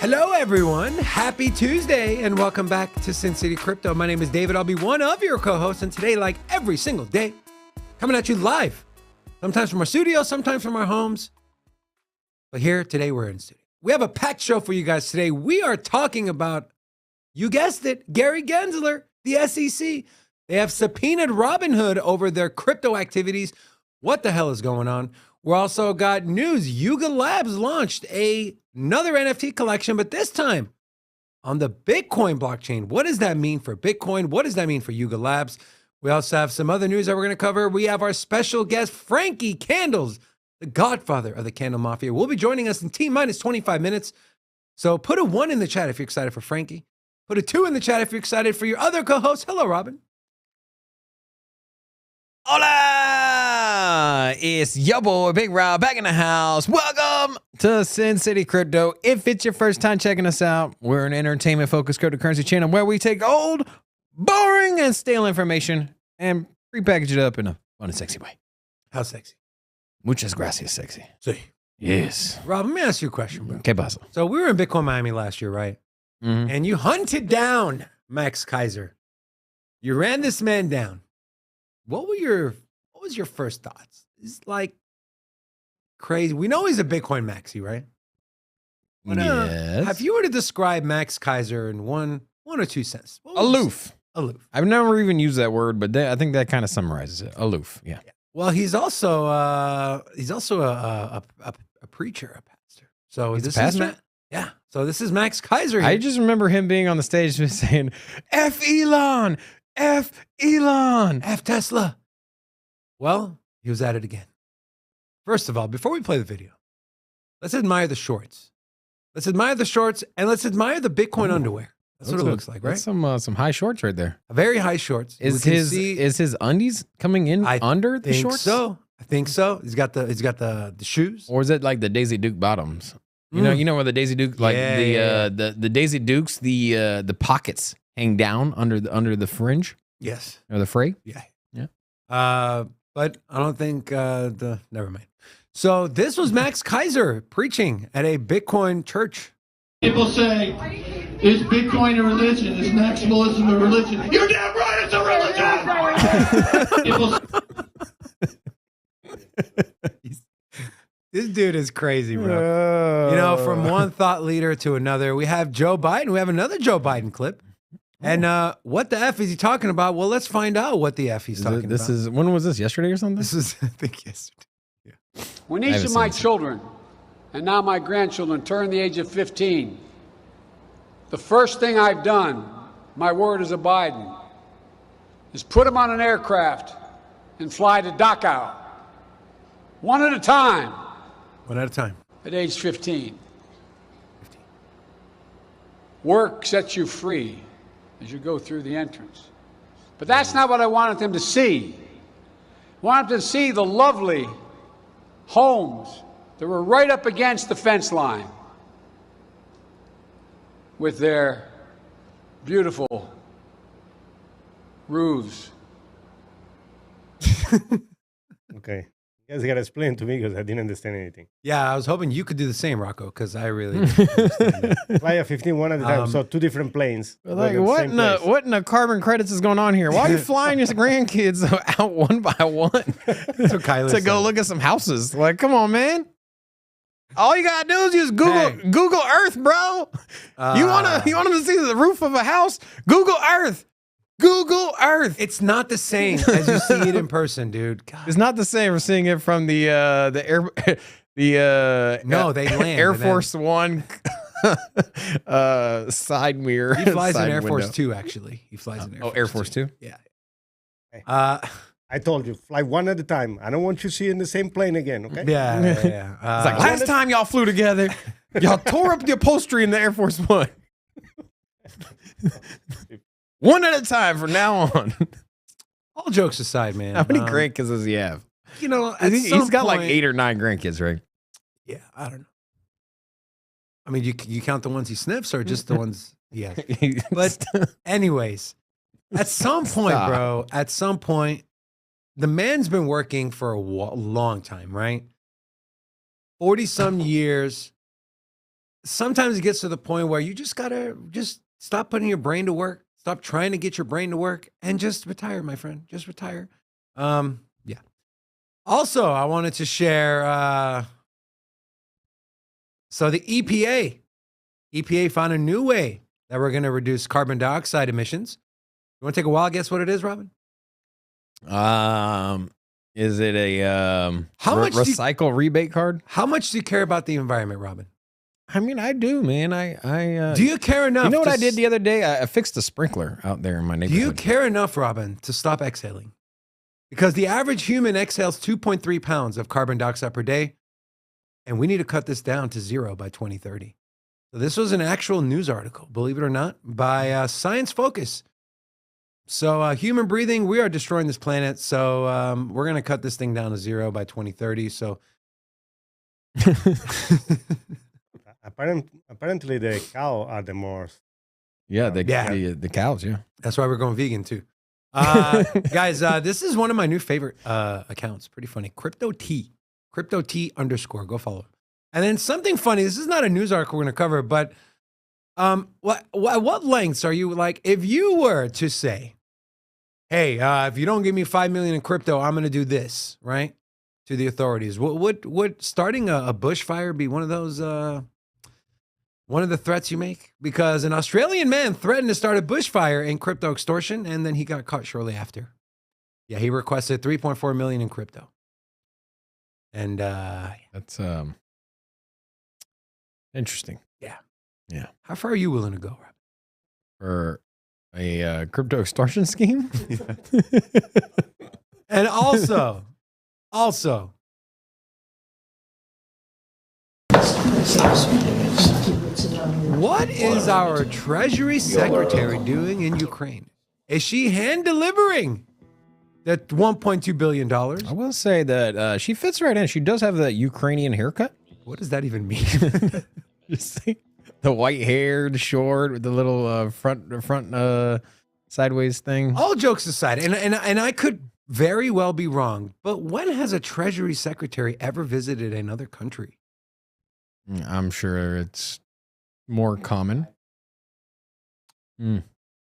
Hello, everyone. Happy Tuesday, and welcome back to Sin City Crypto. My name is David. I'll be one of your co-hosts, and today, like every single day, coming at you live. Sometimes from our studio, sometimes from our homes. But here, today, we're in studio. We have a packed show for you guys today. We are talking about, you guessed it, Gary Gensler, the SEC. They have subpoenaed Robinhood over their crypto activities. What the hell is going on? We also got news. Yuga Labs launched another NFT collection, but this time on the Bitcoin blockchain. What does that mean for Bitcoin? What does that mean for Yuga Labs? We also have some other news that we're going to cover. We have our special guest, Frankie Candles, the godfather of the Candle Mafia. Will be joining us in T-minus 25 minutes. So put a 1 in the chat if you're excited for Frankie. Put a 2 in the chat if you're excited for your other co-host. Hello, Robin. Hola! It's your boy, Big Rob, back in the house. Welcome to Sin City Crypto. If it's your first time checking us out, we're an entertainment-focused cryptocurrency channel where we take old, boring, and stale information and repackage it up in a fun and sexy way. How sexy? Muchas gracias, sexy. Sí. Yes. Rob, let me ask you a question, bro. ¿Qué pasa? So we were in Bitcoin Miami last year, right? Mm-hmm. And you hunted down Max Kaiser. You ran this man down. What was your first thoughts? It's like crazy. We know he's a Bitcoin maxi, right? But, Yes. if you were to describe Max Kaiser in one or two sentences, what would you Aloof. say? Aloof. I've never even used that word, but I think that kind of summarizes it. Aloof. Yeah. Well, he's also a preacher, a pastor. So He's a this pastor? is yeah. So this is Max Kaiser. I just remember him being on the stage just saying, F Elon, F Elon. F Tesla. Well, he was at it again. First of all, before we play the video, let's admire the shorts. Let's admire the shorts and let's admire the Bitcoin underwear. That's what it looks like, right? That's some high shorts right there. Very high shorts. Is his undies coming in under the shorts? So I think so. He's got the shoes. Or is it like the Daisy Duke bottoms? You know where the Daisy Duke, like the Daisy Dukes, the pockets hang down under the fringe. Yes. Or the fray. Yeah. But I don't think never mind. So this was Max Kaiser preaching at a Bitcoin church. People say, is Bitcoin a religion? Is maximalism a religion? You're damn right it's a religion! People This dude is crazy, bro. You know, from one thought leader to another. We have Joe Biden. We have another Joe Biden clip. And what the F is he talking about? Well, let's find out what the F he's talking about. When was this? Yesterday or something? This was, I think, yesterday. Yeah. When each of my children, and now my grandchildren, turn the age of 15, the first thing I've done, my word as a Biden, is put them on an aircraft and fly to Dachau. One at a time. One at a time. At age 15. Work sets you free as you go through the entrance. But that's not what I wanted them to see. I wanted them to see the lovely homes that were right up against the fence line with their beautiful roofs. Okay. You guys got to explain to me because I didn't understand anything. Yeah, I was hoping you could do the same, Rocco, because I really didn't understand it. Fly a 15 one at a time, so two different planes. Like what in the carbon credits is going on here? Why are you flying your grandkids out one by one That's what Kyler to go said. look at some houses? Like, come on, man. All you gotta do is just Google Earth, bro. You want them to see the roof of a house? Google Earth. Google Earth. It's not the same as you see it in person, dude. God. It's not the same as seeing it from the No, they land. Air Force One side mirror. He flies in side Air window. Force Two, actually. He flies in Air Force Air Force Two? Yeah. Hey. I told you, fly one at a time. I don't want you seeing the same plane again, okay? Yeah. It's like last time y'all flew together, y'all tore up the upholstery in the Air Force One. One at a time from now on. All jokes aside, man. How many grandkids does he have? You know, He's got like 8 or 9 grandkids, right? Yeah, I don't know. I mean, you count the ones he sniffs or just the ones he has? But anyways, at some point, bro, at some point, the man's been working for a long time, right? 40-some years. sometimes it gets to the point where you just gotta just stop putting your brain to work, stop trying to get your brain to work, and just retire, my friend. Just retire. Yeah. Also, I wanted to share. So the EPA found a new way that we're going to reduce carbon dioxide emissions. You want to take a wild guess what it is, Robin? Is it a How much recycle rebate card? How much do you care about the environment, Robin? I mean, I do, man. Do you care enough? You know what I did the other day? I fixed a sprinkler out there in my neighborhood. Do you care enough, Robin, to stop exhaling? Because the average human exhales 2.3 pounds of carbon dioxide per day, and we need to cut this down to 0 by 2030. So this was an actual news article, believe it or not, by Science Focus. So human breathing, we are destroying this planet. So we're going to cut this thing down to 0 by 2030. So apparently the cow are the most. Yeah, the cows, yeah. That's why we're going vegan too. Guys, this is one of my new favorite accounts. Pretty funny. Crypto T _ go follow him. And then something funny. This is not a news article we're going to cover, but what lengths are you like if you were to say, hey, if you don't give me 5 million in crypto, I'm going to do this, right? To the authorities. Would starting a bushfire be one of those one of the threats you make? Because an Australian man threatened to start a bushfire in crypto extortion, and then he got caught shortly after. Yeah, he requested 3.4 million in crypto. And that's interesting. Yeah. How far are you willing to go, Rob? For a crypto extortion scheme? And also, what is our Treasury Secretary doing in Ukraine? Is she hand delivering that $1.2 billion? I will say that she fits right in. She does have that Ukrainian haircut. What does that even mean? Just see the white hair, the short, with the little front sideways thing. All jokes aside, and I could very well be wrong, but when has a Treasury Secretary ever visited another country? I'm sure it's more common. It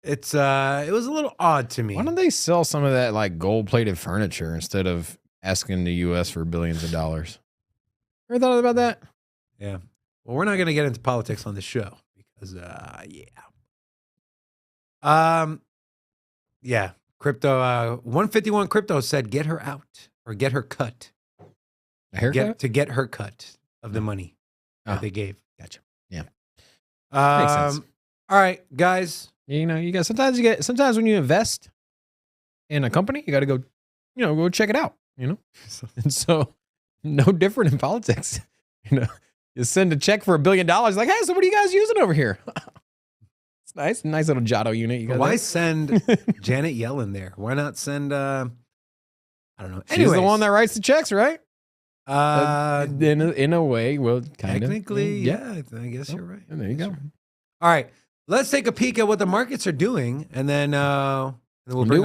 was a little odd to me. Why don't they sell some of that like gold-plated furniture instead of asking the U.S. for billions of dollars? Ever thought about that? Yeah. Well, we're not going to get into politics on this show because, crypto. 151 Crypto said, "Get her out or get her cut." A haircut? To get her cut of the money that they gave. Gotcha. Yeah. Makes sense. All right, guys. You know, sometimes when you invest in a company, you got to go check it out, and so no different in politics, you send a check for $1 billion. Like, hey, so what are you guys using over here? It's nice little Jotto unit. You got Why send Janet Yellen there? Why not send, I don't know. She's the one that writes the checks, right? In a way, well, kind of. Technically, yeah, I guess you're right. And there you go. All right, let's take a peek at what the markets are doing, and then we'll bring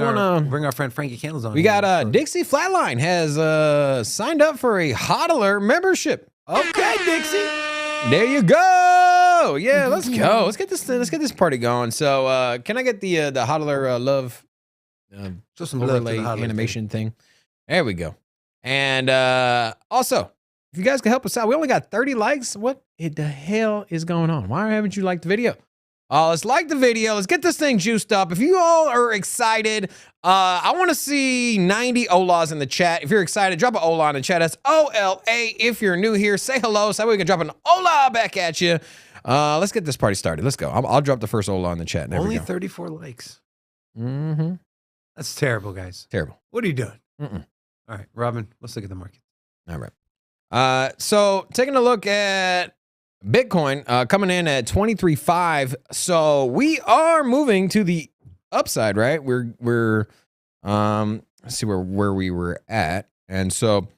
our friend Frankie Candles on. We got Dixie Flatline has signed up for a hodler membership. Okay, Dixie. There you go. Yeah, let's go. Let's get this party going. So, can I get the hodler love show some love to the hodler animation thing? There we go. And also, if you guys can help us out, we only got 30 likes. What the hell is going on? Why haven't you liked the video? Let's like the video. Let's get this thing juiced up. If you all are excited, I want to see 90 Olas in the chat. If you're excited, drop an Ola in the chat. That's OLA. If you're new here, say hello so we can drop an Ola back at you. Let's get this party started. Let's go. I'll drop the first Ola in the chat. There Only we go. 34 likes. Mm-hmm. That's terrible, guys. Terrible. What are you doing? Mm-mm. All right, Robin, let's look at the market. All right. So taking a look at Bitcoin coming in at 23.5. So we are moving to the upside, right? We're let's see where we were at. And so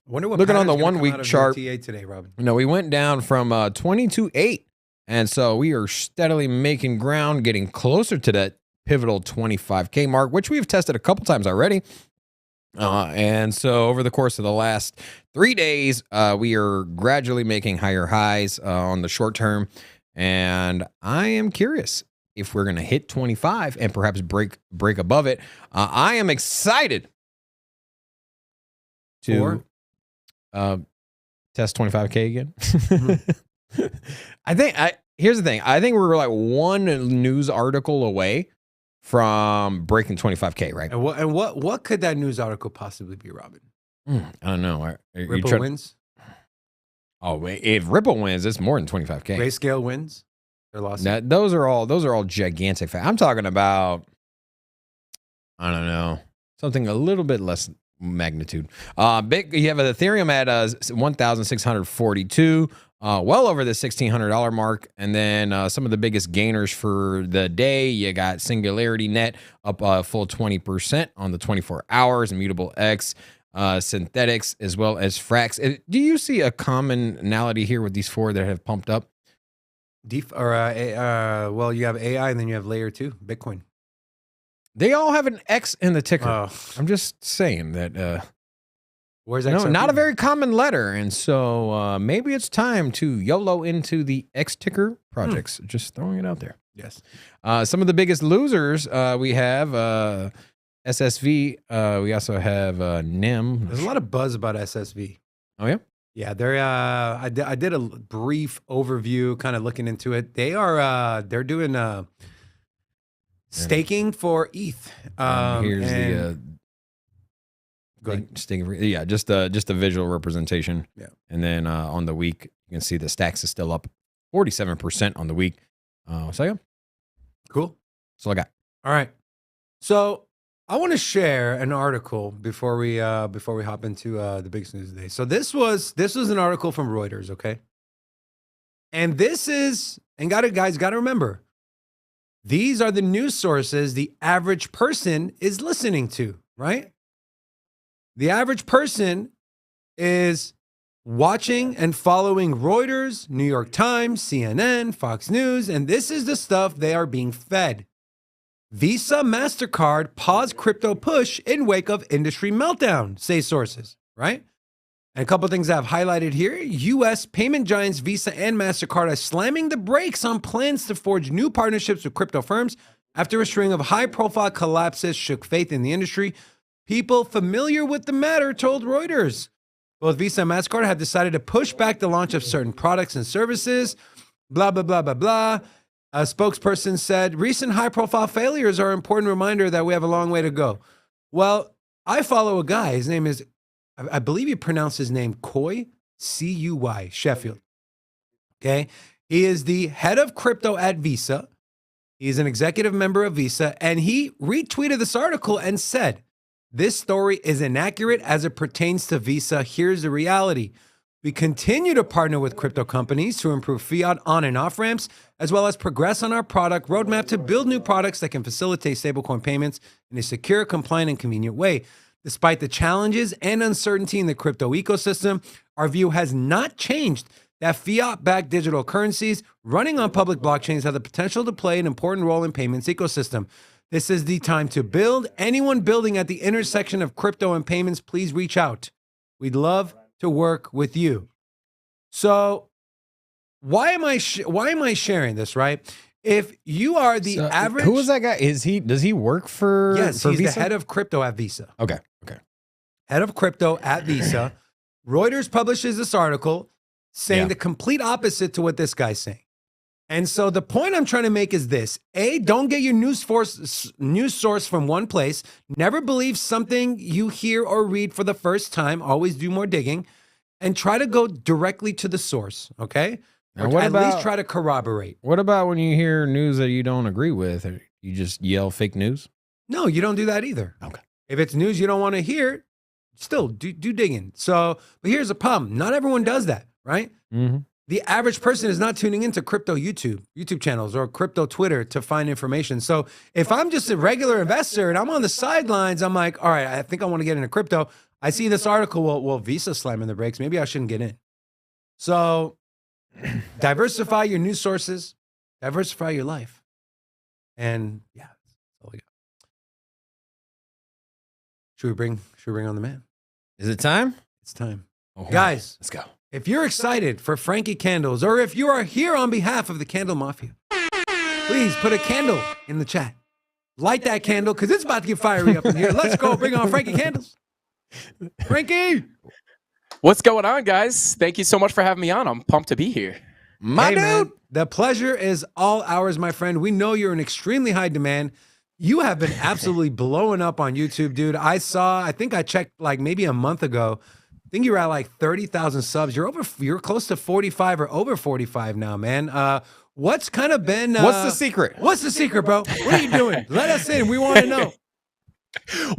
wonder what looking on the pattern's gonna 1 week come out of chart TA today, Robin. we went down from 22.8. And so we are steadily making ground, getting closer to that pivotal 25K mark, which we've tested a couple times already. And so over the course of the last 3 days, we are gradually making higher highs on the short term. And I am curious if we're going to hit 25 and perhaps break above it. I am excited to test 25K again. Here's the thing. I think we're like one news article away from breaking 25K, right? And what could that news article possibly be, Robin? I don't know. Ripple wins? Oh, wait, if Ripple wins, it's more than 25K. Grayscale wins? They're lost. Those are all gigantic facts. I'm talking about, I don't know, something a little bit less magnitude. You have Ethereum at 1,642. Well over the $1,600 mark. And then some of the biggest gainers for the day, you got Singularity Net up a full 20% on the 24 hours, Immutable X, Synthetics, as well as Frax. Do you see a commonality here with these four that have pumped up? Well, you have AI and then you have layer 2, Bitcoin. They all have an X in the ticker. Oh. I'm just saying that... Where's that? No, not a very common letter. And so maybe it's time to YOLO into the X ticker projects. Just throwing it out there. Yes. Some of the biggest losers, we have SSV. We also have NIM. There's a lot of buzz about SSV. Oh, yeah? Yeah, they're. I did a brief overview, kind of looking into it. They're doing staking for ETH. Here's the... Go ahead. Just a visual representation. Yeah. And then on the week, you can see the stacks is still up 47% on the week. So yeah. Cool. That's all I got. All right. So I want to share an article before we hop into the biggest news of the day. So this was an article from Reuters, okay? And guys got to remember, these are the news sources the average person is listening to, right? The average person is watching and following Reuters, New York Times, CNN, Fox News, and this is the stuff they are being fed. Visa, MasterCard pause crypto push in wake of industry meltdown, say sources, right? And a couple of things I've highlighted here. U.S. payment giants Visa and MasterCard are slamming the brakes on plans to forge new partnerships with crypto firms after a string of high-profile collapses shook faith in the industry. People familiar with the matter told Reuters. Both Visa and MasterCard have decided to push back the launch of certain products and services. Blah, blah, blah, blah, blah. A spokesperson said, recent high-profile failures are an important reminder that we have a long way to go. Well, I follow a guy. His name is, I believe you pronounce his name Coy, C-U-Y, Sheffield. Okay? He is the head of crypto at Visa. He's an executive member of Visa, and he retweeted this article and said, this story is inaccurate as it pertains to Visa. Here's the reality. We continue to partner with crypto companies to improve fiat on and off ramps, as well as progress on our product roadmap to build new products that can facilitate stablecoin payments in a secure, compliant, and convenient way. Despite the challenges and uncertainty in the crypto ecosystem, our view has not changed that fiat-backed digital currencies running on public blockchains have the potential to play an important role in payments ecosystem. This is the time to build. Anyone building at the intersection of crypto and payments, please reach out. We'd love to work with you. So why am I sharing this, right? If you are the average... Who was that guy? Does he work for Yes, for he's Visa? the head of crypto at Visa. Okay. Head of crypto at Visa. Reuters publishes this article saying the complete opposite to what this guy's saying. And so the point I'm trying to make is this. A, don't get your news source from one place. Never believe something you hear or read for the first time. Always do more digging. And try to go directly to the source, okay? Now, Or at least try to corroborate. What about when you hear news that you don't agree with? Or you just yell fake news? No, you don't do that either. Okay. If it's news you don't want to hear, still do digging. So, but here's the problem. Not everyone does that, right? Mm-hmm. The average person is not tuning into crypto YouTube channels or crypto Twitter to find information. So if I'm just a regular investor and I'm on the sidelines, I'm like, all right, I think I want to get into crypto. I see this article, well, Visa slamming the brakes. Maybe I shouldn't get in. So diversify your news sources, diversify your life. And yeah, that's all I got. Should we bring on the man? Is it time? It's time. Oh, Guys, let's go. if you're excited for Frankie Candles, or if you are here on behalf of the Candle Mafia, please put a candle in the chat. Light that candle, because it's about to get fiery up in here. Let's go. Bring on Frankie Candles. Frankie! What's going on, guys? Thank you so much for having me on. I'm pumped to be here. My dude. Man, the pleasure is all ours, my friend. We know you're in extremely high demand. You have been absolutely blowing up on YouTube, dude. I think I checked like maybe a month ago. I think you were at like 30,000 subs. You're close to 45 or over 45 now, man. What's kind of been... What's the secret? What's the secret, bro? What are you doing? Let us in. We want to know.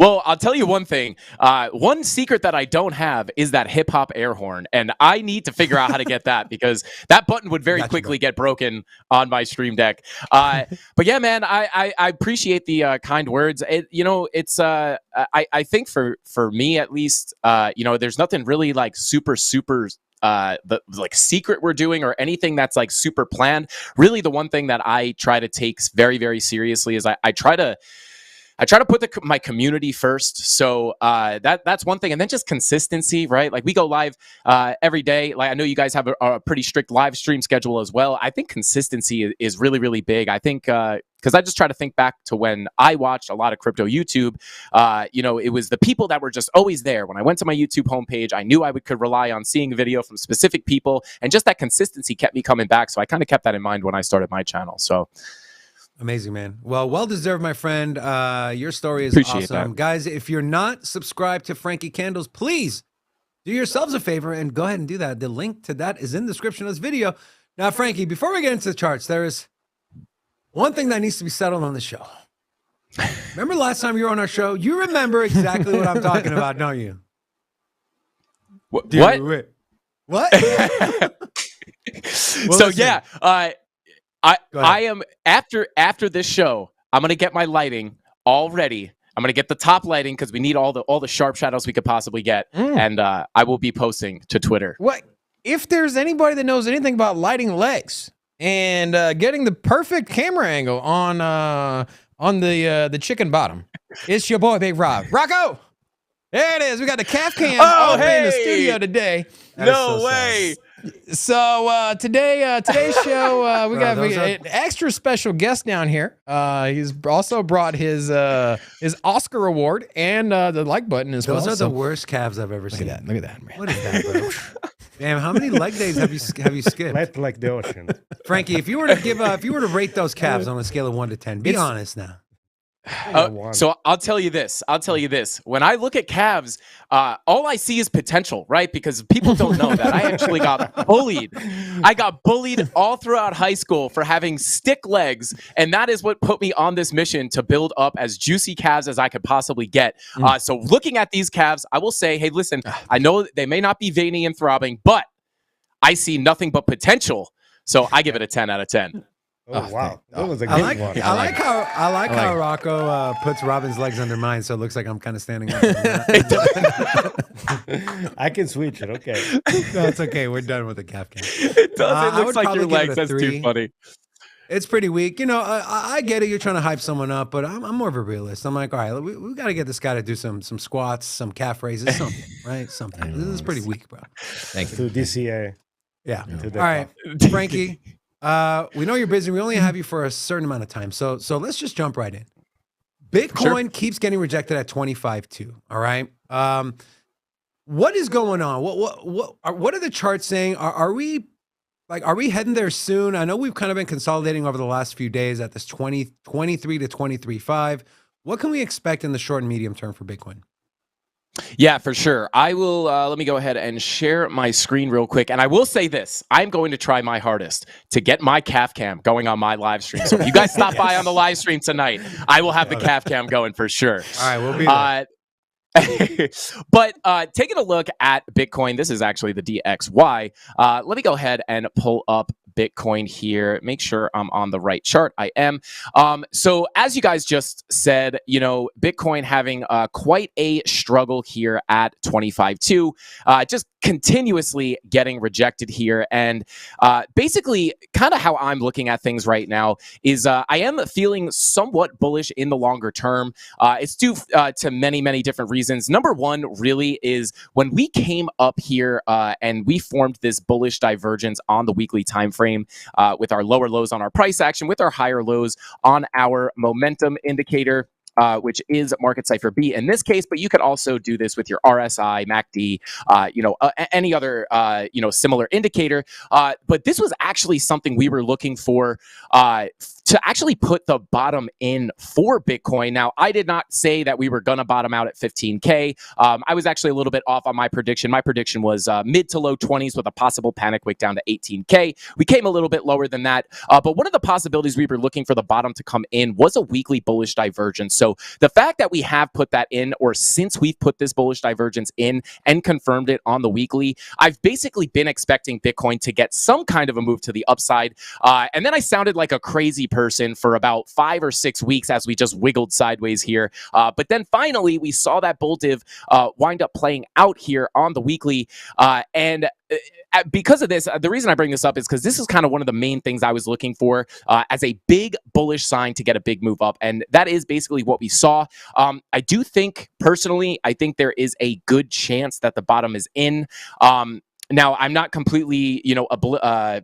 Well, I'll tell you one thing. One secret that I don't have is that hip hop air horn, and I need to figure out how to get that because that button would very quickly get broken on my stream deck. But yeah, man, I appreciate the kind words. It's I think for me at least, there's nothing really like super the like secret we're doing or anything that's like super planned. Really, the one thing that I try to take very, very seriously is I try to put my community first. So that's one thing. And then just consistency, right? Like we go live every day. Like I know you guys have a pretty strict live stream schedule as well. I think consistency is really, really big. I think because I just try to think back to when I watched a lot of crypto YouTube. It was the people that were just always there. When I went to my YouTube homepage, I knew could rely on seeing a video from specific people. And just that consistency kept me coming back. So I kind of kept that in mind when I started my channel. So amazing, man. Well deserved, my friend. Your story is Appreciate awesome. that. Guys, if you're not subscribed to Frankie Candles, please do yourselves a favor and go ahead and do that. The link to that is in the description of this video. Now, Frankie, before we get into the charts, there is one thing that needs to be settled on the show. Remember last time you were on our show? You remember exactly what I'm talking about, don't you? What? What? So yeah, I am after this show, I'm gonna get my lighting all ready. I'm gonna get the top lighting because we need all the sharp shadows we could possibly get, and I will be posting to Twitter. What if there's anybody that knows anything about lighting legs and getting the perfect camera angle on the chicken bottom? It's your boy Big Rob. Rocco, there it is. We got the calf cam all in the studio today. No way. So today's show, we got an extra special guest down here. He's also brought his Oscar award and the like button as well. Those are the worst calves I've ever seen. Look at that, man. What is that, bro? Damn, how many leg days have you skipped? Flat like the ocean. Frankie, if you were to rate those calves on a scale of 1 to 10, be honest now. So I'll tell you this. When I look at calves, all I see is potential, right? Because people don't know that I actually got bullied. I got bullied all throughout high school for having stick legs, and that is what put me on this mission to build up as juicy calves as I could possibly get. So looking at these calves, I will say, hey, listen, I know they may not be veiny and throbbing, but I see nothing but potential. So I give it a 10 out of 10. Oh, wow. That was a good one. I like how Rocco puts Robin's legs under mine, so it looks like I'm kind of standing up. I can switch it. Okay. No, it's okay. We're done with the calf cam. It does. It looks like your legs. That's 3. too funny. It's pretty weak. I get it. You're trying to hype someone up, but I'm more of a realist. I'm like, all right, we got to get this guy to do some squats, some calf raises, something, right? Something. This is pretty weak, bro. Thank you. To DCA. Yeah. All right, Frankie. We know you're busy. We only have you for a certain amount of time. So let's just jump right in. Bitcoin keeps getting rejected at 25.2. All right. What is going on? What are the charts saying? Are we heading there soon? I know we've kind of been consolidating over the last few days at this 23 to 23.5. What can we expect in the short and medium term for Bitcoin? Yeah, for sure. I will, let me go ahead and share my screen real quick. And I will say this, I'm going to try my hardest to get my calf cam going on my live stream. So if you guys stop by on the live stream tonight, I will have the calf cam going for sure. All right, we'll be there. But taking a look at Bitcoin, this is actually the DXY. Let me go ahead and pull up Bitcoin here. Make sure I'm on the right chart. I am. So as you guys just said, Bitcoin having quite a struggle here at 25.2, just continuously getting rejected here. And basically kind of how I'm looking at things right now is I am feeling somewhat bullish in the longer term. It's due to many, many different reasons. Number one really is when we came up here and we formed this bullish divergence on the weekly time frame with our lower lows on our price action, with our higher lows on our momentum indicator. Which is market cipher B in this case, but you could also do this with your RSI, MACD, any other similar indicator. But this was actually something we were looking for to actually put the bottom in for Bitcoin. Now, I did not say that we were going to bottom out at 15K. I was actually a little bit off on my prediction. My prediction was mid to low 20s with a possible panic wick down to 18K. We came a little bit lower than that. But one of the possibilities we were looking for the bottom to come in was a weekly bullish divergence. So the fact that we have put that in, or since we've put this bullish divergence in and confirmed it on the weekly, I've basically been expecting Bitcoin to get some kind of a move to the upside. And then I sounded like a crazy person for about 5 or 6 weeks as we just wiggled sideways here. But then finally, we saw that bull div wind up playing out here on the weekly. And because of this, the reason I bring this up is because this is kind of one of the main things I was looking for as a big bullish sign to get a big move up. And that is basically what we saw. I do think, personally, I think there is a good chance that the bottom is in. Now, I'm not completely,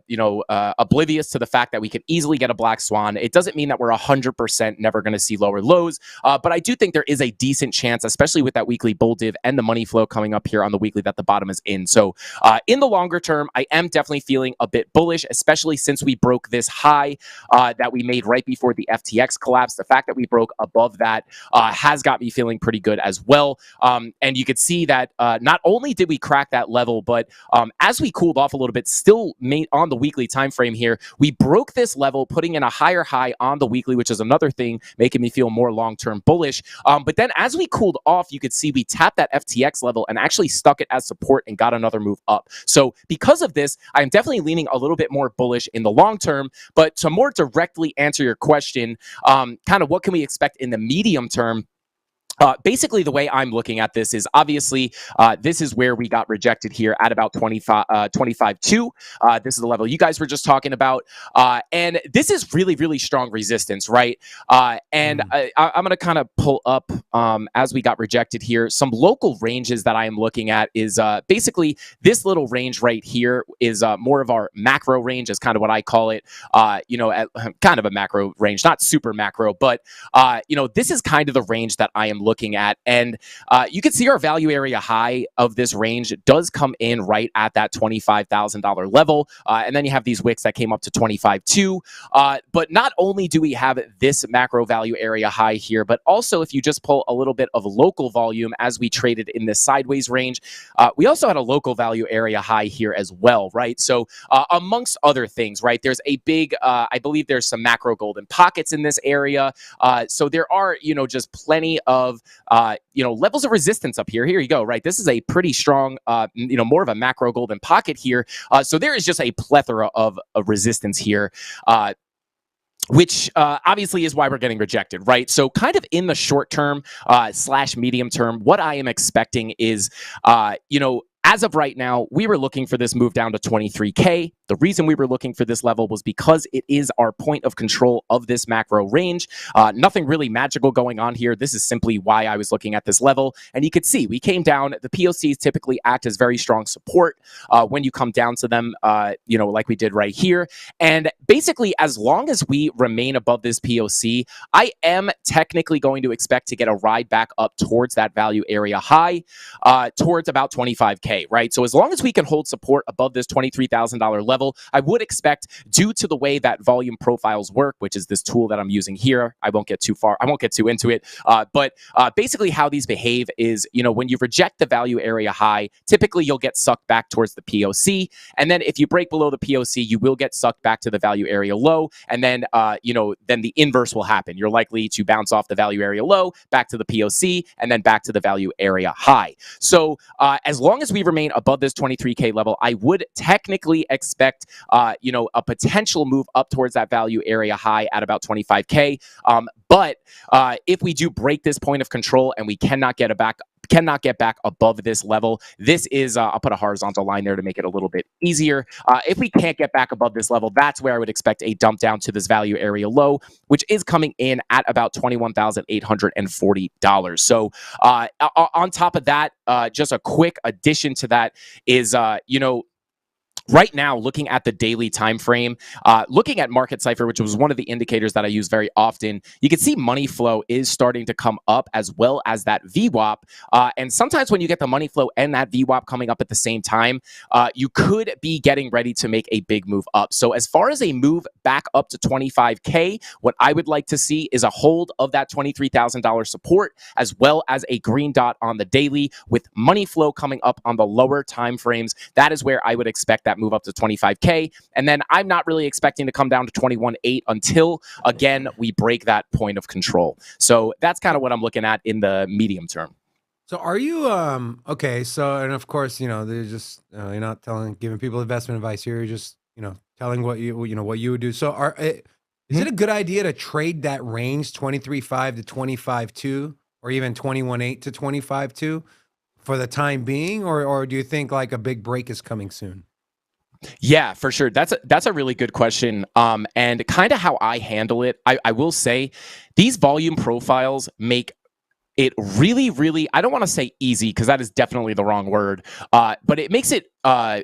oblivious to the fact that we could easily get a black swan. It doesn't mean that we're 100% never going to see lower lows, but I do think there is a decent chance, especially with that weekly bull div and the money flow coming up here on the weekly, that the bottom is in. So in the longer term, I am definitely feeling a bit bullish, especially since we broke this high that we made right before the FTX collapse. The fact that we broke above that has got me feeling pretty good as well. And you could see that not only did we crack that level, but as we cooled off a little bit, still on the weekly time frame here, we broke this level, putting in a higher high on the weekly, which is another thing making me feel more long-term bullish. But then as we cooled off, you could see we tapped that FTX level and actually stuck it as support and got another move up. So because of this, I'm definitely leaning a little bit more bullish in the long term. But to more directly answer your question, kind of what can we expect in the medium term? Basically, the way I'm looking at this is obviously this is where we got rejected here at about 25.2. This is the level you guys were just talking about. And this is really, really strong resistance, right? I'm going to kind of pull up as we got rejected here. Some local ranges that I am looking at is basically this little range right here is more of our macro range, is kind of what I call it. At kind of a macro range, not super macro, but this is kind of the range that I am looking at. And you can see our value area high of this range does come in right at that $25,000 level. And then you have these wicks that came up to 25.2. But not only do we have this macro value area high here, but also if you just pull a little bit of local volume as we traded in this sideways range, we also had a local value area high here as well, right? So amongst other things, right, there's a big, I believe there's some macro golden pockets in this area. So there are, just plenty of levels of resistance up here. Here you go, right? This is a pretty strong, more of a macro golden pocket here. So there is just a plethora of resistance here. Which obviously is why we're getting rejected, right? So kind of in the short term / medium term, what I am expecting is, as of right now, we were looking for this move down to 23K. The reason we were looking for this level was because it is our point of control of this macro range. Nothing really magical going on here. This is simply why I was looking at this level. And you could see we came down. The POCs typically act as very strong support when you come down to them, like we did right here. And basically, as long as we remain above this POC, I am technically going to expect to get a ride back up towards that value area high, towards about 25K. Right? So as long as we can hold support above this $23,000 level, I would expect, due to the way that volume profiles work, which is this tool that I'm using here, I won't get too into it, but basically how these behave is, when you reject the value area high, typically you'll get sucked back towards the POC. And then if you break below the POC, you will get sucked back to the value area low. And then, then the inverse will happen. You're likely to bounce off the value area low, back to the POC, and then back to the value area high. So as long as we remain above this 23K level, I would technically expect, a potential move up towards that value area high at about 25K. But if we do break this point of control and we cannot get back above this level, this is, I'll put a horizontal line there to make it a little bit easier. If we can't get back above this level, that's where I would expect a dump down to this value area low, which is coming in at about $21,840. So on top of that, just a quick addition to that is, right now, looking at the daily time frame, looking at Market Cipher, which was one of the indicators that I use very often, you can see money flow is starting to come up as well as that VWAP. And sometimes when you get the money flow and that VWAP coming up at the same time, you could be getting ready to make a big move up. So as far as a move back up to 25K, what I would like to see is a hold of that $23,000 support, as well as a green dot on the daily with money flow coming up on the lower time frames. That is where I would expect that move up to 25K. And then I'm not really expecting to come down to 21.8 until, again, we break that point of control. So that's kind of what I'm looking at in the medium term. So are you, okay, so, and of course, they're just, you're not giving people investment advice here. You're just, telling what you would do. So is it a good idea to trade that range 23.5 to 25.2 or even 21.8 to 25.2 for the time being? Or do you think like a big break is coming soon? Yeah, for sure. That's a really good question. And kind of how I handle it, I will say these volume profiles make it really, really, I don't want to say easy because that is definitely the wrong word, but it makes it as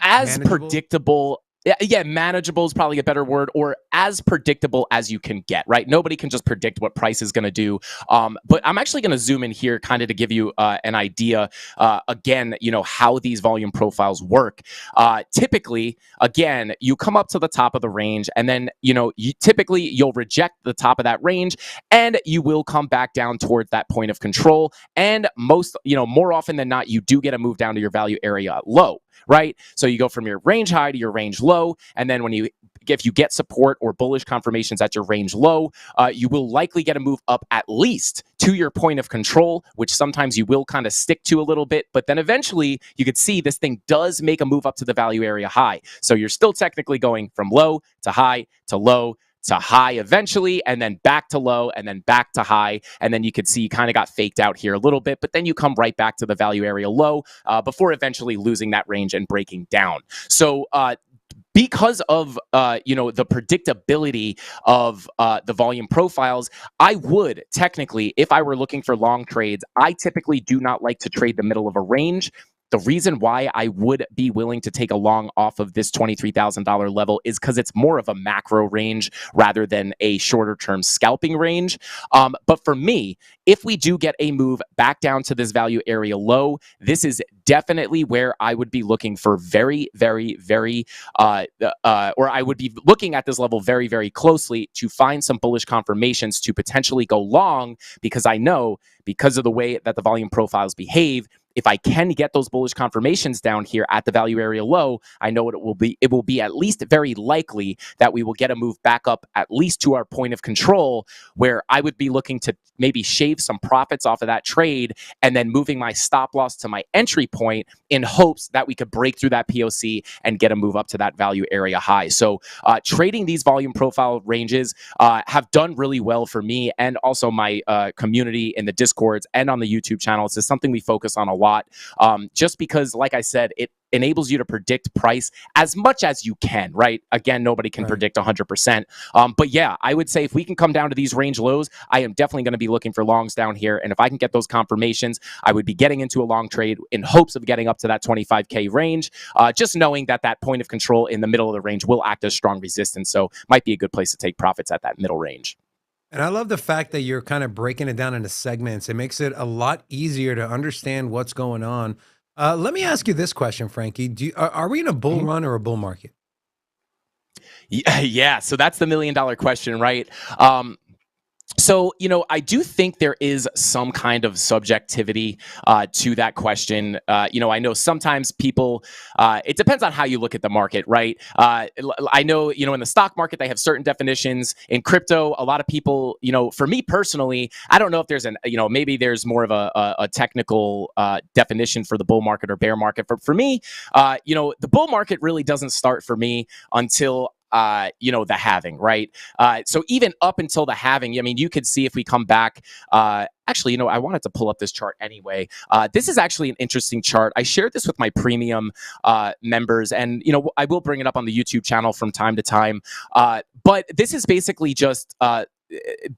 manageable? Predictable. Yeah, manageable is probably a better word, or as predictable as you can get, right? Nobody can just predict what price is going to do. But I'm actually going to zoom in here kind of to give you an idea, again, how these volume profiles work. Typically, again, you come up to the top of the range and then, you'll reject the top of that range and you will come back down towards that point of control. And more often than not, you do get a move down to your value area low. Right? So you go from your range high to your range low. And then if you get support or bullish confirmations at your range low, you will likely get a move up at least to your point of control, which sometimes you will kind of stick to a little bit. But then eventually you could see this thing does make a move up to the value area high. So you're still technically going from low to high to low to high eventually, and then back to low, and then back to high. And then you could see you kind of got faked out here a little bit, but then you come right back to the value area low before eventually losing that range and breaking down. So because of the predictability of the volume profiles, I would technically, if I were looking for long trades, I typically do not like to trade the middle of a range. The reason why I would be willing to take a long off of this $23,000 level is because it's more of a macro range rather than a shorter term scalping range. But for me, if we do get a move back down to this value area low, this is definitely where I would be looking for very, very, very, or I would be looking at this level very, very closely to find some bullish confirmations to potentially go long, because I know because of the way that the volume profiles behave, if I can get those bullish confirmations down here at the value area low, I know what it will be. It will be at least very likely that we will get a move back up at least to our point of control, where I would be looking to maybe shave some profits off of that trade and then moving my stop loss to my entry point in hopes that we could break through that POC and get a move up to that value area high. So trading these volume profile ranges have done really well for me and also my community in the Discords and on the YouTube channel. It's just something we focus on a lot, just because, like I said, it enables you to predict price as much as you can, right? Again, nobody can predict 100%. But yeah, I would say if we can come down to these range lows, I am definitely going to be looking for longs down here. And if I can get those confirmations, I would be getting into a long trade in hopes of getting up to that 25K range, just knowing that that point of control in the middle of the range will act as strong resistance. So might be a good place to take profits at that middle range. And I love the fact that you're kind of breaking it down into segments. It makes it a lot easier to understand what's going on. Let me ask you this question, Frankie. Are we in a bull run or a bull market? Yeah, so that's the $1 million question, right? So, I do think there is some kind of subjectivity to that question. I know sometimes people, it depends on how you look at the market, right? I know, in the stock market, they have certain definitions. In crypto, a lot of people, for me personally, I don't know if there's maybe there's more of a technical definition for the bull market or bear market. For me, the bull market really doesn't start for me until the halving, right? So even up until the halving, I mean, you could see if we come back, actually, I wanted to pull up this chart anyway. This is actually an interesting chart. I shared this with my premium members, and, I will bring it up on the YouTube channel from time to time. But this is basically just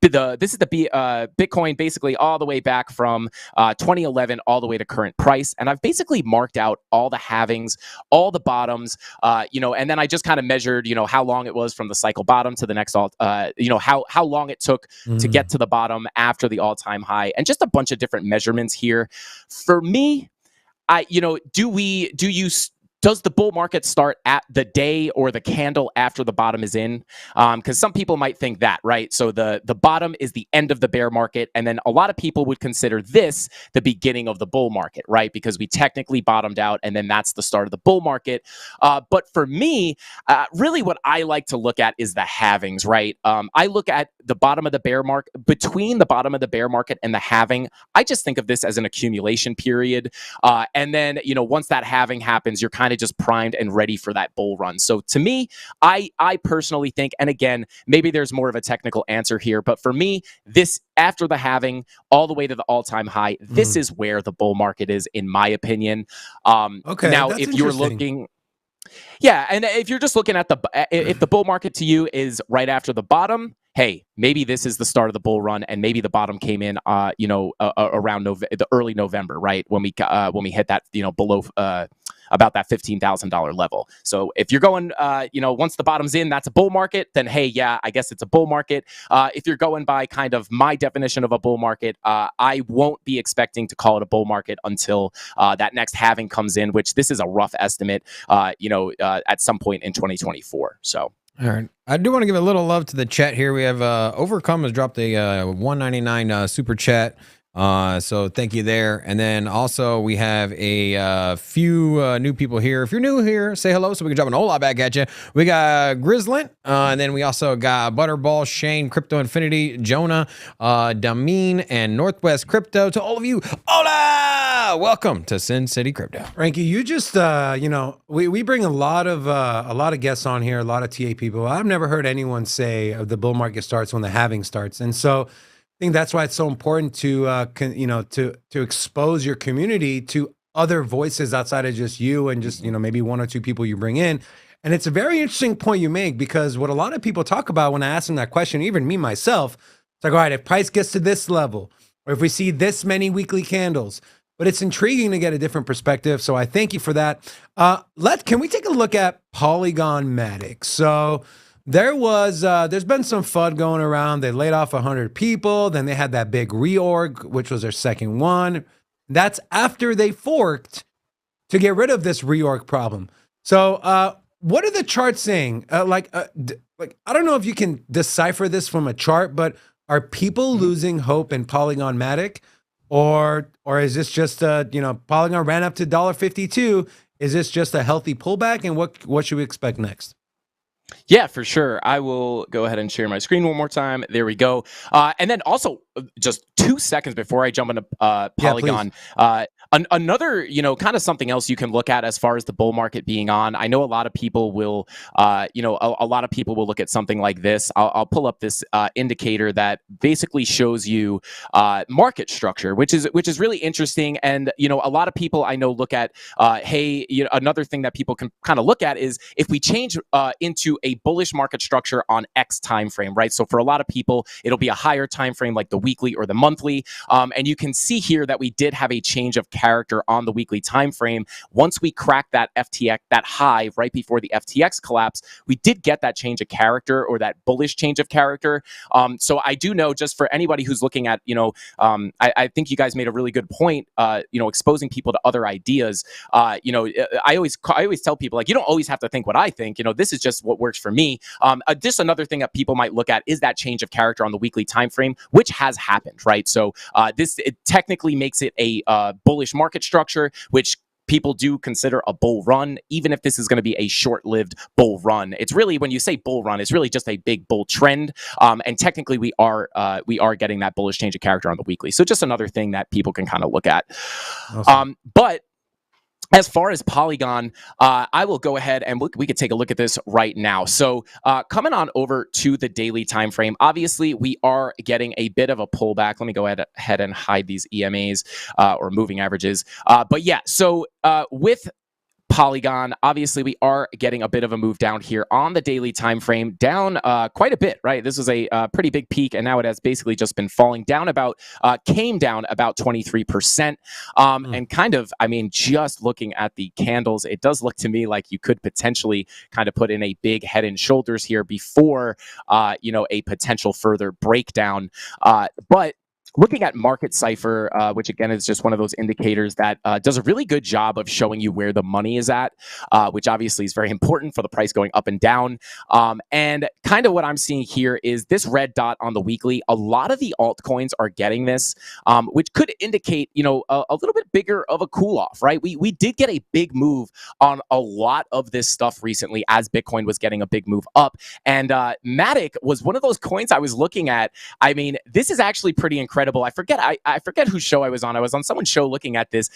this is the Bitcoin basically all the way back from 2011 all the way to current price, and I've basically marked out all the halvings, all the bottoms, and then I just kind of measured, how long it was from the cycle bottom to the next how long it took to get to the bottom after the all-time high, and just a bunch of different measurements here. For me, does the bull market start at the day or the candle after the bottom is in? Because some people might think that, right? So the bottom is the end of the bear market, and then a lot of people would consider this the beginning of the bull market, right? Because we technically bottomed out, and then that's the start of the bull market. But for me, really what I like to look at is the halvings, right? I look at the bottom of the bear market, between the bottom of the bear market and the halving, I just think of this as an accumulation period. And then, once that halving happens, you're kind of just primed and ready for that bull run. So to me, I personally think, and again, maybe there's more of a technical answer here, but for me, this after the halving all the way to the all-time high, this is where the bull market is, in my opinion. Okay. Now, if you're looking, yeah, and if you're just looking at if the bull market to you is right after the bottom, hey, maybe this is the start of the bull run, and maybe the bottom came in, around the early November, right, when we hit that, below about that $15,000 level. So if you're going, once the bottom's in, that's a bull market, then hey, yeah, I guess it's a bull market. If you're going by kind of my definition of a bull market, I won't be expecting to call it a bull market until that next halving comes in, which this is a rough estimate, at some point in 2024. So. All right. I do want to give a little love to the chat here. We have Overcome has dropped a $1.99 super chat. So thank you there. And then also we have a few new people here. If you're new here, say hello so we can drop an hola back at you. We got Grizzlint, and then we also got Butterball, Shane, Crypto Infinity, Jonah, Dameen, and Northwest Crypto. To all of you, hola! Welcome to Sin City Crypto. Frankie, you just we bring a lot of guests on here, a lot of TA people. I've never heard anyone say the bull market starts when the halving starts, and so I think that's why it's so important to to expose your community to other voices outside of just you and just maybe one or two people you bring in. And it's a very interesting point you make, because what a lot of people talk about when I ask them that question, even me myself, it's like, all right, if price gets to this level, or if we see this many weekly candles. But it's intriguing to get a different perspective. So I thank you for that. Can we take a look at Polygon-matic? So there's been some FUD going around. They laid off 100 people. Then they had that big reorg, which was their second one. That's after they forked to get rid of this reorg problem. So what are the charts saying? I don't know if you can decipher this from a chart, but are people losing hope in Polygon-matic? Or is this just Polygon ran up to $1.52? Is this just a healthy pullback? And what should we expect next? Yeah, for sure. I will go ahead and share my screen one more time. There we go. And then also, just 2 seconds before I jump into Polygon, another, kind of something else you can look at as far as the bull market being on. I know a lot of people will, a lot of people will look at something like this. I'll pull up this indicator that basically shows you market structure, which is really interesting. And a lot of people I know look at, another thing that people can kind of look at is if we change into a bullish market structure on X time frame, right? So for a lot of people, it'll be a higher time frame like the weekly or the monthly. And you can see here that we did have a change of character on the weekly time frame. Once we cracked that FTX, that high right before the FTX collapse, we did get that change of character, or that bullish change of character. So I do know, just for anybody who's looking at, I think you guys made a really good point, exposing people to other ideas. I always tell people, like, you don't always have to think what I think. This is just what works for me. Just another thing that people might look at is that change of character on the weekly time frame, which has happened, right? So it technically makes it a bullish market structure, which people do consider a bull run, even if this is going to be a short-lived bull run. It's really, when you say bull run, it's really just a big bull trend. And technically, we are getting that bullish change of character on the weekly. So just another thing that people can kind of look at. Awesome. But as far as Polygon, I will go ahead and we could take a look at this right now. So coming on over to the daily time frame, obviously we are getting a bit of a pullback. Let me go ahead and hide these EMAs or moving averages. But yeah, so with Polygon, obviously we are getting a bit of a move down here on the daily time frame, down quite a bit, right? This was a pretty big peak, and now it has basically just been falling down came down about 23%. And kind of, just looking at the candles, it does look to me like you could potentially kind of put in a big head and shoulders here before, a potential further breakdown. But looking at Market Cipher, which again is just one of those indicators that does a really good job of showing you where the money is at, which obviously is very important for the price going up and down. And kind of what I'm seeing here is this red dot on the weekly. A lot of the altcoins are getting this, which could indicate, a little bit bigger of a cool off, right? We did get a big move on a lot of this stuff recently as Bitcoin was getting a big move up. And Matic was one of those coins I was looking at. This is actually pretty incredible. I forget whose show I was on. I was on someone's show looking at this.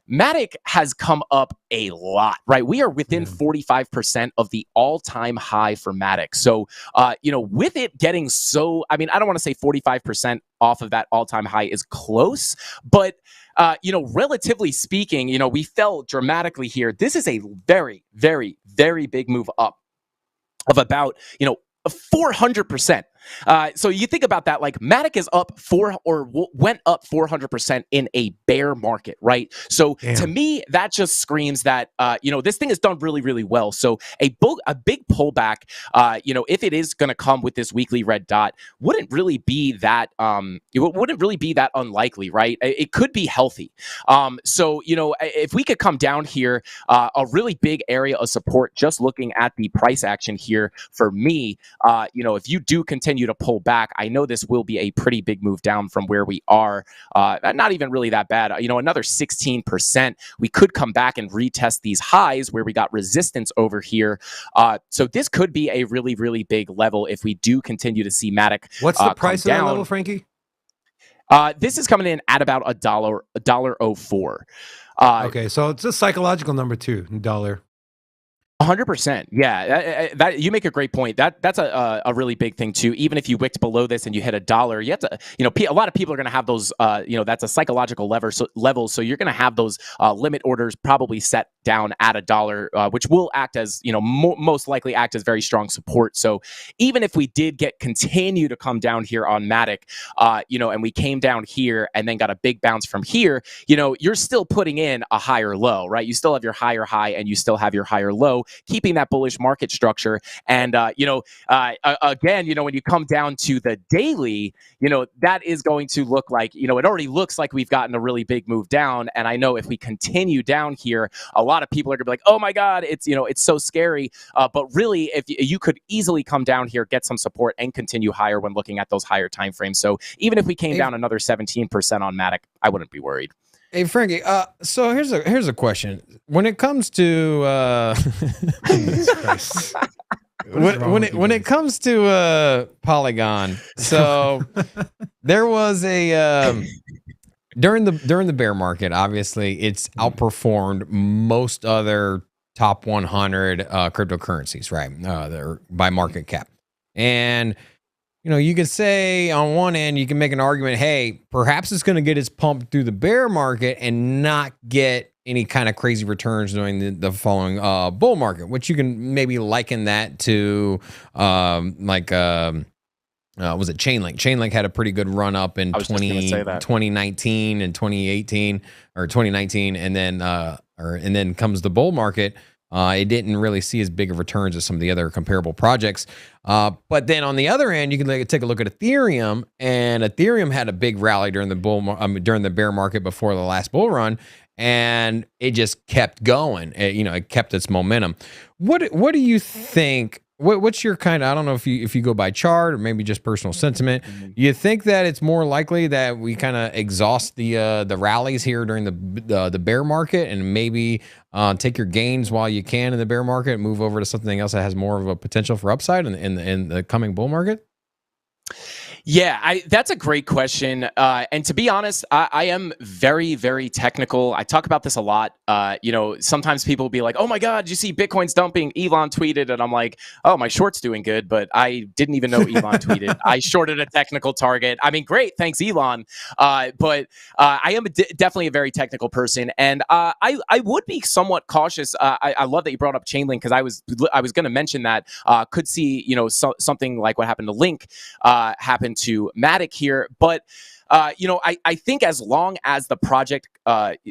Matic has come up a lot, right? We are within 45% of the all-time high for Matic. So, with it getting so, I don't want to say 45% off of that all-time high is close, but relatively speaking, we fell dramatically here. This is a very, very, very big move up of about, 400%. So you think about that, like Matic is up went up 400% in a bear market, right? So to me, that just screams that, this thing is done really, really well. So a big pullback, if it is going to come with this weekly red dot, wouldn't really be that, unlikely, right? It could be healthy. So, if we could come down here, a really big area of support, just looking at the price action here for me, if you do continue to pull back, I know this will be a pretty big move down from where we are. Not even really that bad. Another 16%. We could come back and retest these highs where we got resistance over here. So this could be a really, really big level if we do continue to see Matic. What's the price of that level, Frankie? This is coming in at about $1.04. Okay, so it's a psychological number too, dollar. 100%. Yeah, that you make a great point. That's a really big thing too. Even if you wicked below this and you hit $1, you have to, a lot of people are going to have those, that's a psychological level. So you're going to have those limit orders probably set down at $1, which will act as, most likely act as very strong support. So even if we did continue to come down here on Matic, and we came down here and then got a big bounce from here, you're still putting in a higher low, right? You still have your higher high and you still have your higher low, keeping that bullish market structure. And, again, when you come down to the daily, that is going to look like, it already looks like we've gotten a really big move down. And I know if we continue down here, a lot of people are gonna be like, oh my God, it's so scary. But really, if you could easily come down here, get some support and continue higher when looking at those higher time frames. So even if we came down another 17% on Matic, I wouldn't be worried. Hey Frankie, so here's a question. When it comes to when it comes to Polygon, so there was a during the bear market, obviously it's outperformed most other top 100 cryptocurrencies, right? They're by market cap. And you can say on one end, you can make an argument, hey, perhaps it's going to get its pump through the bear market and not get any kind of crazy returns during the following bull market, which you can maybe liken that to was it Chainlink? Chainlink had a pretty good run up in I was just gonna say that. 2019 and 2018 or 2019, and then comes the bull market. It didn't really see as big of returns as some of the other comparable projects. But then on the other end, you can take a look at Ethereum, and Ethereum had a big rally during the bear market before the last bull run, and it just kept going. It kept its momentum. What do you think? What's your kind of, I don't know if you go by chart or maybe just personal sentiment. You think that it's more likely that we kind of exhaust the rallies here during the bear market and maybe take your gains while you can in the bear market and move over to something else that has more of a potential for upside in the coming bull market? Yeah, that's a great question. And to be honest, I am very, very technical. I talk about this a lot. Sometimes people will be like, oh my God, you see Bitcoin's dumping, Elon tweeted. And I'm like, oh, my short's doing good. But I didn't even know Elon tweeted. I shorted a technical target. I mean, great. Thanks, Elon. But I am definitely a very technical person. And I would be somewhat cautious. I love that you brought up Chainlink because I was going to mention that could see, something like what happened to Link happen to Matic here. But I think as long as the project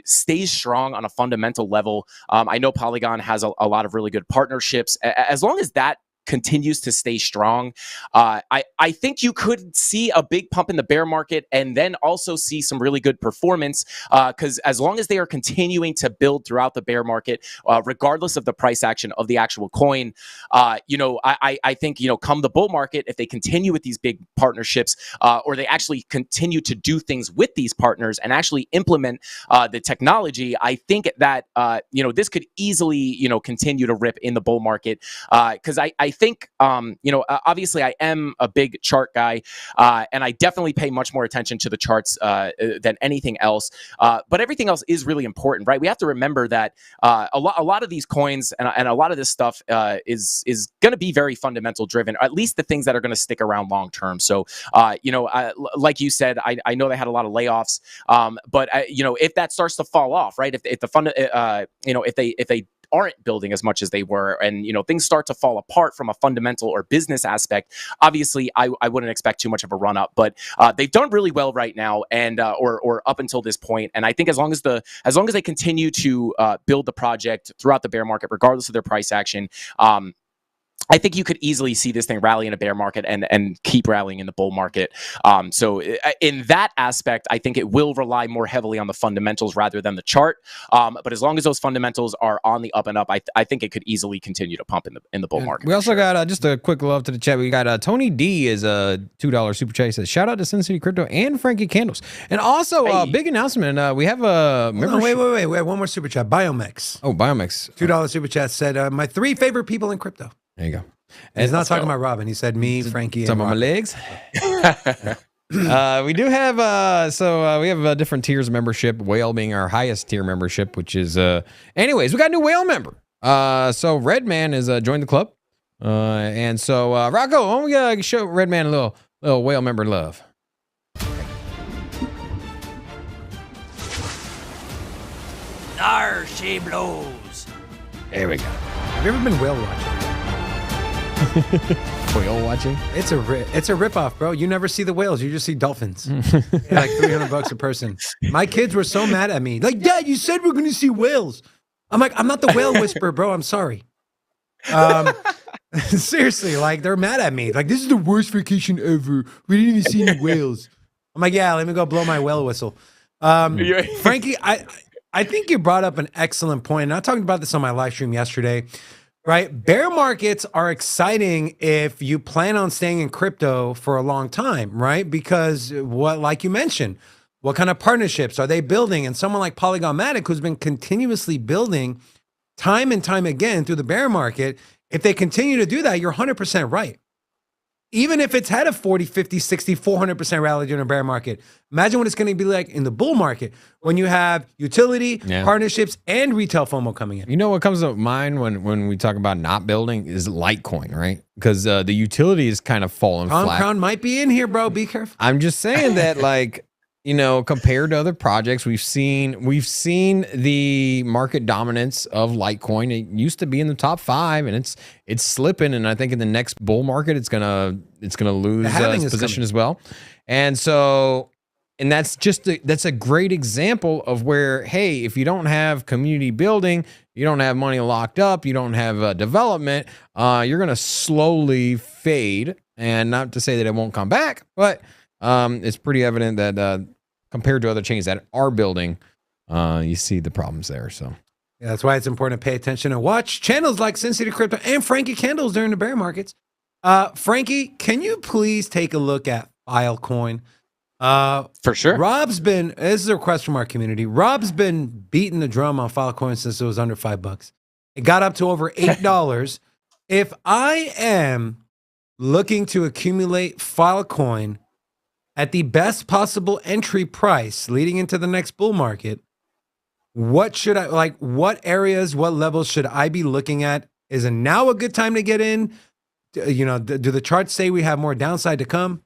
stays strong on a fundamental level, I know Polygon has a lot of really good partnerships. As long as that continues to stay strong, I think you could see a big pump in the bear market and then also see some really good performance because as long as they are continuing to build throughout the bear market, regardless of the price action of the actual coin, I think, come the bull market, if they continue with these big partnerships or they actually continue to do things with these partners and actually implement the technology, I think that, this could easily, continue to rip in the bull market because I think, obviously I am a big chart guy and I definitely pay much more attention to the charts than anything else. But everything else is really important, right? We have to remember that a lot of these coins and a lot of this stuff is going to be very fundamental driven, or at least the things that are going to stick around long term. So, like you said, I know they had a lot of layoffs, but if that starts to fall off, right? If the fund, if they aren't building as much as they were and things start to fall apart from a fundamental or business aspect, obviously I wouldn't expect too much of a run up, but they've done really well right now and or up until this point. And I think as long as they continue to build the project throughout the bear market, regardless of their price action, I think you could easily see this thing rally in a bear market and keep rallying in the bull market. So in that aspect, I think it will rely more heavily on the fundamentals rather than the chart. But as long as those fundamentals are on the up and up, I think it could easily continue to pump in the bull market. We also got just a quick love to the chat. We got Tony D is a $2 super chat. He says, shout out to Sin City Crypto and Frankie Candles. And also big announcement. We have a membership. Wait. One more super chat. Biomex. Oh, Biomex. $2 super chat said, my 3 favorite people in crypto. There you go. He's not talking about Robin. He said me, Frankie, and Robin. My legs. We do have we have different tiers of membership. Whale being our highest tier membership, which is anyways, we got a new whale member. So Redman has joined the club. And so Rocco, why don't we show Redman a little whale member love. There she blows. There we go. Have you ever been whale watching? Whale watching? It's a ripoff, bro. You never see the whales. You just see dolphins. Like $300 a person. My kids were so mad at me. Like, Dad, you said we're going to see whales. I'm like, I'm not the whale whisperer, bro. I'm sorry. Seriously, like they're mad at me. Like, this is the worst vacation ever. We didn't even see any whales. I'm like, yeah, let me go blow my whale whistle. Frankie, I think you brought up an excellent point. And I talked about this on my live stream yesterday. Right? Bear markets are exciting if you plan on staying in crypto for a long time, right? Because like you mentioned, what kind of partnerships are they building? And someone like Polygon Matic, who's been continuously building time and time again through the bear market, if they continue to do that, you're 100% right. Even if it's had a 40, 50, 60, 400% rally during a bear market, imagine what it's going to be like in the bull market when you have utility, partnerships, and retail FOMO coming in. You know what comes to mind when we talk about not building is Litecoin, right? Because the utility is kind of falling flat. Crown might be in here, bro. Be careful. I'm just saying that, like, compared to other projects, we've seen the market dominance of Litecoin. It used to be in the top 5, and it's slipping. And I think in the next bull market, it's gonna lose its position as well. And so, and that's that's a great example of where, hey, if you don't have community building, you don't have money locked up, you don't have development, you're gonna slowly fade. And not to say that it won't come back, but it's pretty evident that compared to other chains that are building, you see the problems there. So yeah, that's why it's important to pay attention and watch channels like Sin City Crypto and Frankie Candles during the bear markets. Frankie, can you please take a look at Filecoin? For sure. This is a request from our community. Rob's been beating the drum on Filecoin since it was under $5. It got up to over $8. If I am looking to accumulate Filecoin at the best possible entry price leading into the next bull market, what should I like? What areas, what levels should I be looking at? Is it now a good time to get in? Do the charts say we have more downside to come?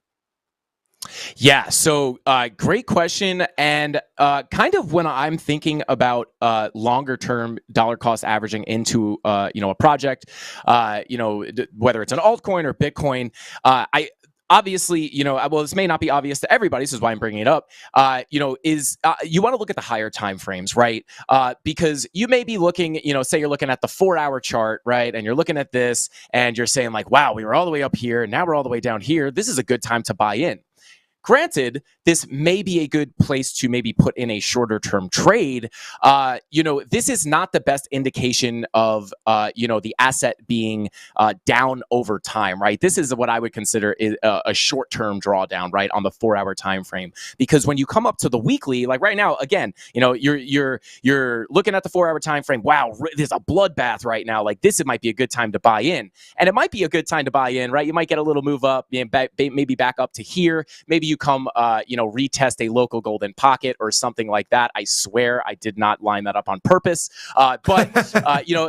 Yeah, so great question. And kind of when I'm thinking about longer term dollar cost averaging into a project, whether it's an altcoin or Bitcoin, I obviously, well, this may not be obvious to everybody. This is why I'm bringing it up. You want to look at the higher time frames, right? Because you may be looking, say you're looking at the 4-hour chart, right? And you're looking at this and you're saying like, wow, we were all the way up here. And now we're all the way down here. This is a good time to buy in. Granted, this may be a good place to maybe put in a shorter term trade. This is not the best indication of, the asset being down over time, right? This is what I would consider a short term drawdown, right, on the 4-hour time frame. Because when you come up to the weekly, like right now, again, you're looking at the 4-hour time frame. Wow, there's a bloodbath right now. Like this, it might be a good time to buy in, and it might be a good time to buy in, right? You might get a little move up, maybe back up to here. Maybe you come, retest a local golden pocket or something like that. I swear I did not line that up on purpose. But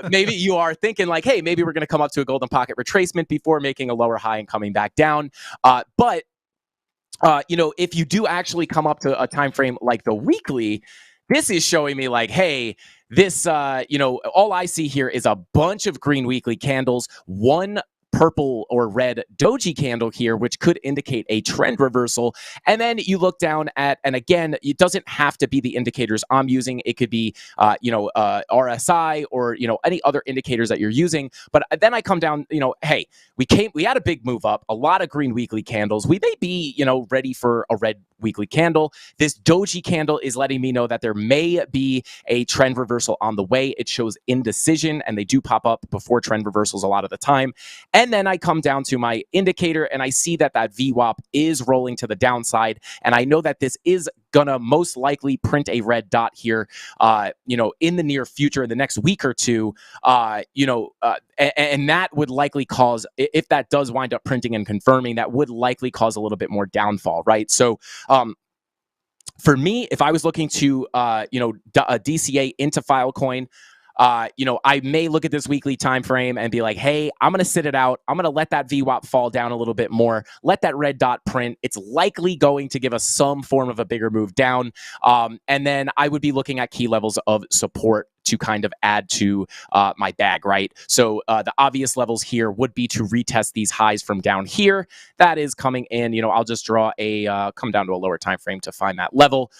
maybe you are thinking like, hey, maybe we're going to come up to a golden pocket retracement before making a lower high and coming back down. But if you do actually come up to a time frame like the weekly, this is showing me like, hey, this, all I see here is a bunch of green weekly candles, one purple or red doji candle here, which could indicate a trend reversal. And then you look down at, and again, it doesn't have to be the indicators I'm using. It could be, RSI or, any other indicators that you're using. But then I come down, hey, we had a big move up, a lot of green weekly candles. We may be, ready for a red weekly candle. This doji candle is letting me know that there may be a trend reversal on the way. It shows indecision, and they do pop up before trend reversals a lot of the time. And then I come down to my indicator and I see that VWAP is rolling to the downside. And I know that this is gonna most likely print a red dot here, in the near future, in the next week or two, and that would likely cause, if that does wind up printing and confirming, that would likely cause a little bit more downfall, right? So, for me, if I was looking to, DCA into Filecoin, I may look at this weekly time frame and be like, hey, I'm going to sit it out. I'm going to let that VWAP fall down a little bit more. Let that red dot print. It's likely going to give us some form of a bigger move down. And then I would be looking at key levels of support to kind of add to my bag, right? So the obvious levels here would be to retest these highs from down here. That is coming in. I'll just draw come down to a lower time frame to find that level.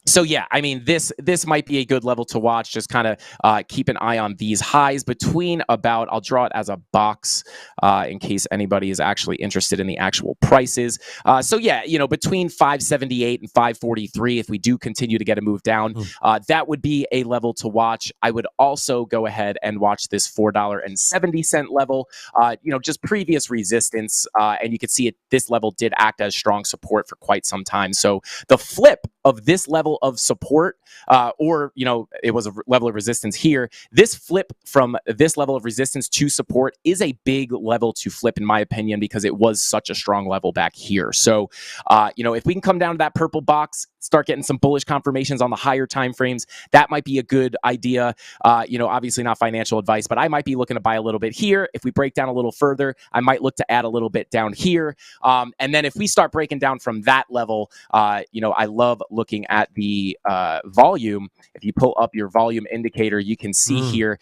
So yeah, I mean, this might be a good level to watch. Just kind of keep an eye on these highs between about, I'll draw it as a box in case anybody is actually interested in the actual prices. So yeah, between 578 and 543, if we do continue to get a move down, that would be a level to watch. I would also go ahead and watch this $4.70 level, just previous resistance. And you can see this level did act as strong support for quite some time. So the flip of this level level of support, or it was a level of resistance here. This flip from this level of resistance to support is a big level to flip, in my opinion, because it was such a strong level back here. So, if we can come down to that purple box, start getting some bullish confirmations on the higher time frames, that might be a good idea. Obviously not financial advice, but I might be looking to buy a little bit here. If we break down a little further, I might look to add a little bit down here. And then if we start breaking down from that level, I love looking at the volume. If you pull up your volume indicator, you can see here,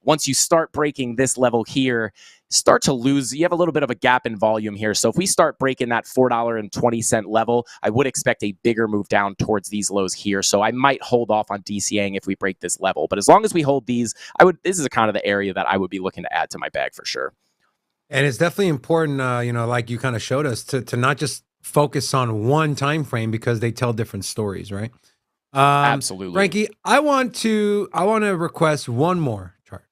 once you start breaking this level here, start to lose, you have a little bit of a gap in volume here. So if we start breaking that $4.20 level, I would expect a bigger move down towards these lows here. So I might hold off on DCAing if we break this level. But as long as we hold these, this is kind of the area that I would be looking to add to my bag for sure. And it's definitely important, like you kind of showed us, to not just focus on one time frame, because they tell different stories, right? Absolutely. Frankie, I want to request one more chart.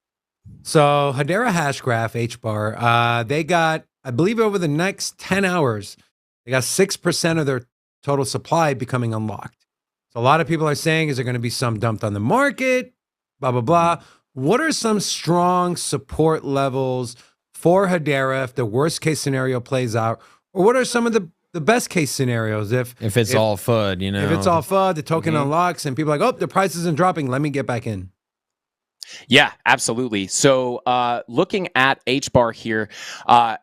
So Hedera hash graph HBAR, they got, I believe over the next 10 hours, they got 6% of their total supply becoming unlocked. So a lot of people are saying, is there going to be some dumped on the market? Blah, blah, blah. What are some strong support levels for Hedera if the worst case scenario plays out? Or what are some of the best case scenarios if it's all FUD, If it's all FUD, the token unlocks and people are like, oh, the price isn't dropping, let me get back in. Yeah, absolutely. So looking at HBAR here,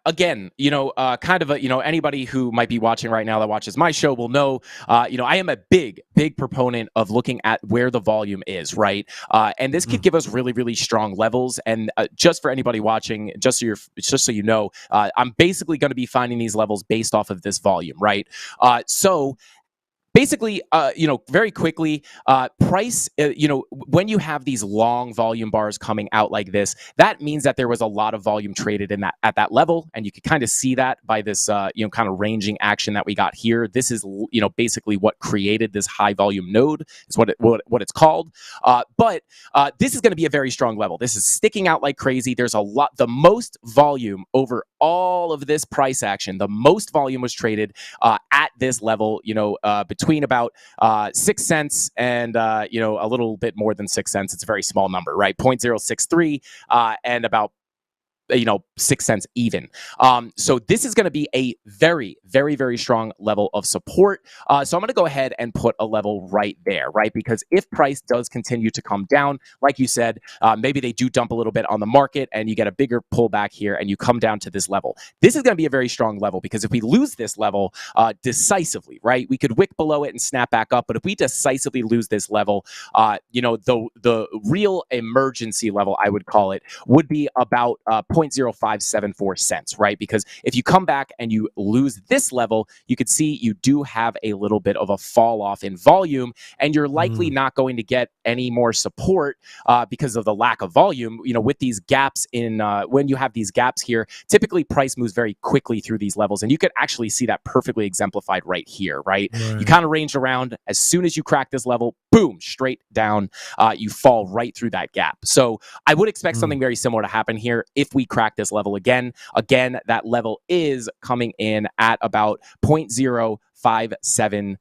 again, kind of anybody who might be watching right now that watches my show will know, I am a big proponent of looking at where the volume is, right? And this could give us really, really strong levels. And just for anybody watching, just so you know, I'm basically going to be finding these levels based off of this volume, right? So basically, very quickly, price, when you have these long volume bars coming out like this, that means that there was a lot of volume traded at that level. And you can kind of see that by this, kind of ranging action that we got here. This is, basically what created this high volume node is what it's called. But this is going to be a very strong level. This is sticking out like crazy. There's the most volume over all of this price action. The most volume was traded at this level, between about 6 cents and a little bit more than 6 cents. It's a very small number, right? 0.063 and about 6 cents even. So this is going to be a very, very, very strong level of support. So I'm going to go ahead and put a level right there, right? Because if price does continue to come down, like you said, maybe they do dump a little bit on the market and you get a bigger pullback here and you come down to this level. This is going to be a very strong level because if we lose this level decisively, right, we could wick below it and snap back up. But if we decisively lose this level, the real emergency level, I would call it, would be about 0.0574 cents, right? Because if you come back and you lose this level, you could see you do have a little bit of a fall off in volume, and you're likely not going to get any more support because of the lack of volume. With these gaps in, when you have these gaps here, typically price moves very quickly through these levels, and you could actually see that perfectly exemplified right here, right? You kind of ranged around. As soon as you crack this level, boom, straight down, you fall right through that gap. So I would expect something very similar to happen here if we crack this level again. Again, that level is coming in at about 0.0574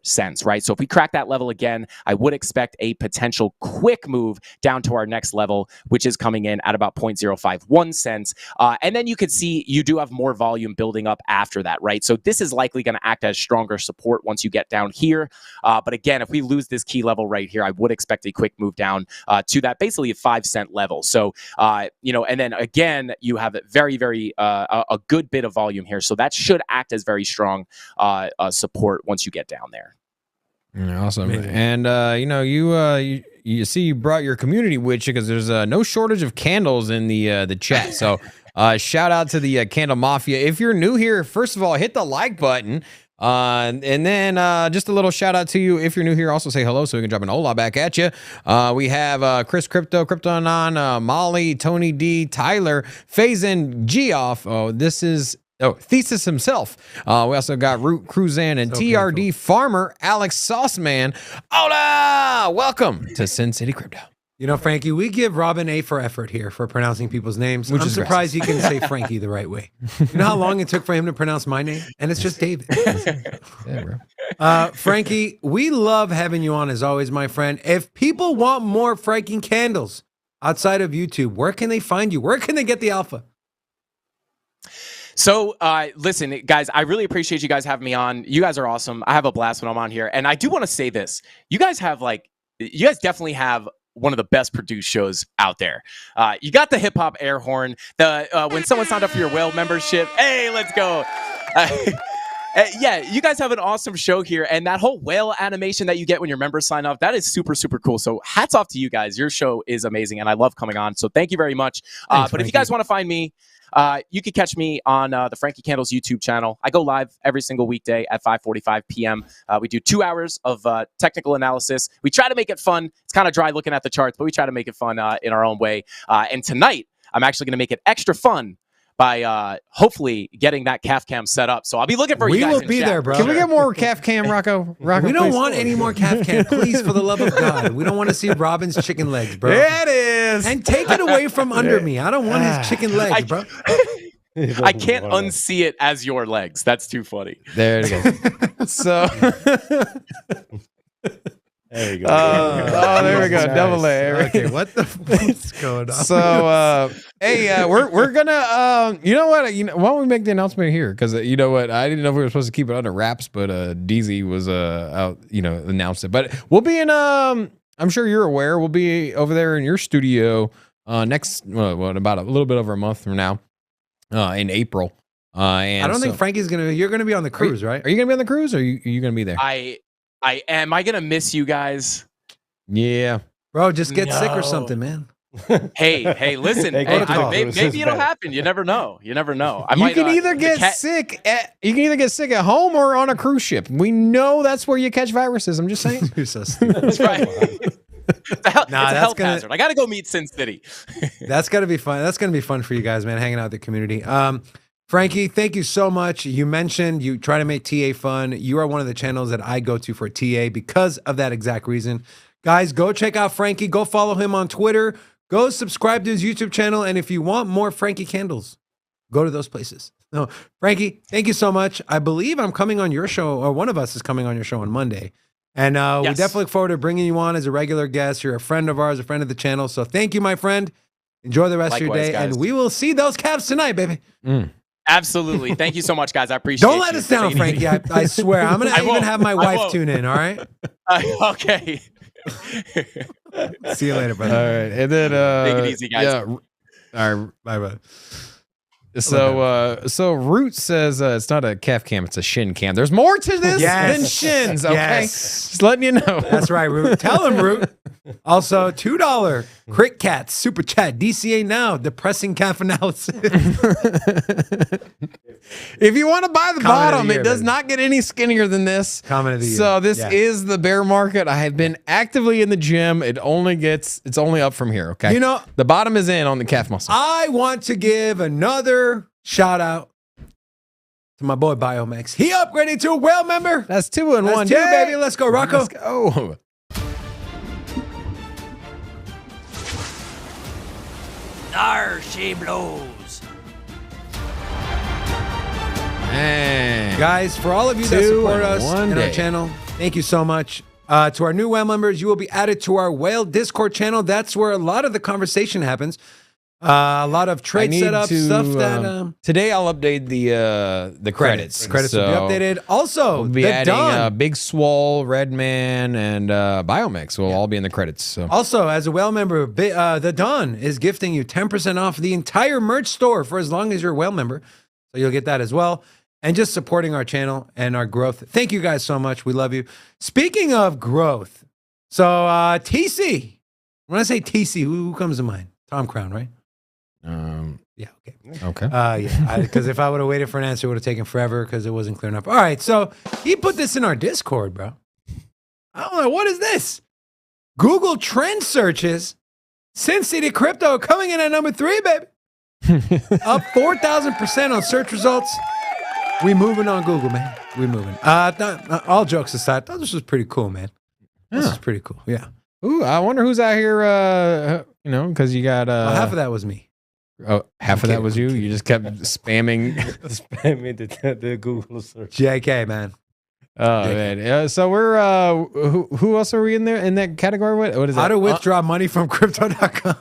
cents, right? So if we crack that level again, I would expect a potential quick move down to our next level, which is coming in at about 0.051 cents. And then you could see you do have more volume building up after that, right? So this is likely going to act as stronger support once you get down here. But again, if we lose this key level right here, I would expect a quick move down to that basically a 5-cent level. So, and then again, you have very, very a good bit of volume here. So that should act as very strong support once you get down there. Awesome. Amazing. And you see you brought your community with you because there's no shortage of candles in the chat. So shout out to the Candle Mafia. If you're new here, first of all, hit the like button. And then just a little shout out to you. If you're new here, also say hello so we can drop an hola back at you. We have Chris Crypto, Kryptonon, Molly, Tony D, Tyler, Faison, Geoff. Thesis himself. We also got Root Cruzan and TRD painful. Farmer, Alex Sauceman. Hola! Welcome to Sin City Crypto. Frankie, we give Robin A for effort here for pronouncing people's names. I'm surprised he can say Frankie the right way. You know how long it took for him to pronounce my name? And it's just David. Yeah, bro. Frankie, we love having you on as always, my friend. If people want more Franking candles outside of YouTube, where can they find you? Where can they get the alpha? So, listen, guys, I really appreciate you guys having me on. You guys are awesome. I have a blast when I'm on here. And I do want to say this. You guys definitely have one of the best produced shows out there. You got the hip hop air horn. When someone signed up for your whale membership, hey, let's go. Yeah, you guys have an awesome show here. And that whole whale animation that you get when your members sign up, that is super, super cool. So hats off to you guys. Your show is amazing. And I love coming on. So thank you very much. Thanks, but if you guys want to find me, you can catch me on the Frankie Candles YouTube channel. I go live every single weekday at 5:45 p.m. We do 2 hours of technical analysis. We try to make it fun. It's kind of dry looking at the charts, but we try to make it fun in our own way. And tonight, I'm actually going to make it extra fun by hopefully getting that calf cam set up. So I'll be looking for you guys. We will be there, bro. Can we get more calf cam, Rocco? We don't want any more calf cam, please, for the love of God. We don't want to see Robin's chicken legs, bro. There it is. And take it away from under me. I don't want his chicken legs, bro. I can't unsee it as your legs. That's too funny. There it goes. So, There you go. there we go. Double A. Okay, what's going on? So, hey, we're gonna, you know what? Why don't we make the announcement here? Because you know what? I didn't know if we were supposed to keep it under wraps, but DZ was out, announced it. But we'll be in, I'm sure you're aware, we'll be over there in your studio next, about a little bit over a month from now, in April. And I don't think Frankie's you're gonna be on the cruise, right? Are you gonna be on the cruise, or are you gonna be there? I am. I gonna miss you guys? Yeah, Bro, just get sick or something, man. Hey, listen. Maybe it'll happen. You never know. You can either get sick at home or on a cruise ship. We know that's where you catch viruses. I'm just saying. You're so stupid. That's right. It's a health hazard. I gotta go meet Sin City. That's gotta be fun. That's gonna be fun for you guys, man. Hanging out with the community. Frankie, thank you so much. You mentioned you try to make TA fun. You are one of the channels that I go to for TA because of that exact reason. Guys, go check out Frankie. Go follow him on Twitter. Go subscribe to his YouTube channel. And if you want more Frankie candles, go to those places. No, Frankie, thank you so much. I believe I'm coming on your show, or one of us is coming on your show on Monday. And we definitely look forward to bringing you on as a regular guest. You're a friend of ours, a friend of the channel. So thank you, my friend. Enjoy the rest of your day. Guys. And we will see those Cavs tonight, baby. Absolutely. Thank you so much, guys. I appreciate it. Don't let us down, Frankie. I swear. I'm going to even have my wife tune in, all right? Okay. See you later, buddy. All right. And then take it easy, guys. Yeah. All right. Bye-bye. So Root says it's not a calf cam, it's a shin cam. There's more to this than shins, okay? Yes. Just letting you know. That's right, Root. Tell him, Root. Also, $2 Crick Cat Super Chat DCA now. Depressing calf analysis. If you want to buy the bottom, it does not get any skinnier than this. Comment of the year. So this is the bear market. I have been actively in the gym. It's only up from here, okay? The bottom is in on the calf muscle. I want to give another shout out to my boy Biomex. He upgraded to a whale member. That's 2 in 1. Two, baby. Let's go, Rocco. Let's go. There she blows. Man. Guys, for all of you that support us in our channel, thank you so much. To our new whale members, you will be added to our whale Discord channel. That's where a lot of the conversation happens. A lot of trade setups, stuff that today I'll update the credits. Credits will be updated. Also, we'll be adding Big Swole, Redman, and Biomix will all be in the credits. So also, as a whale member, the Don is gifting you 10% off the entire merch store for as long as you're a whale member. So you'll get that as well. And just supporting our channel and our growth. Thank you guys so much. We love you. Speaking of growth, so TC. When I say TC, who comes to mind? Tom Crown, right? Yeah, okay. Yeah, because if I would have waited for an answer, it would have taken forever because it wasn't clear enough. All right, so he put this in our Discord, bro. I don't know, what is this? Google trend searches, Sin City Crypto coming in at number 3, baby. Up 4,000% on search results. We moving on Google, man. We moving. All jokes aside, I thought this was pretty cool, man. This is pretty cool, yeah. Ooh, I wonder who's out here, because you got... half of that was me. Oh, half of that was you? You just kept spamming the Google search. JK, man. Oh man. So we're who else are we in there in that category? What is that? How to withdraw money from crypto.com.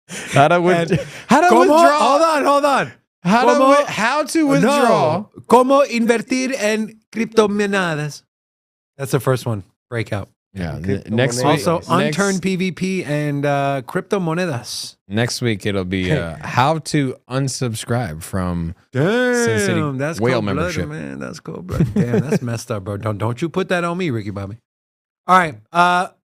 How to withdraw? Hold on. How to withdraw? No. Como invertir en criptomonedas. That's the first one. Breakout. Yeah. Cryptomonedas. Next week. Also, unturned PvP and cryptomonedas. Next week it'll be how to unsubscribe from Sin City Damn, that's whale cold-blooded, membership. man. That's cold blooded. Damn, that's messed up, bro. Don't you put that on me, Ricky Bobby. All right,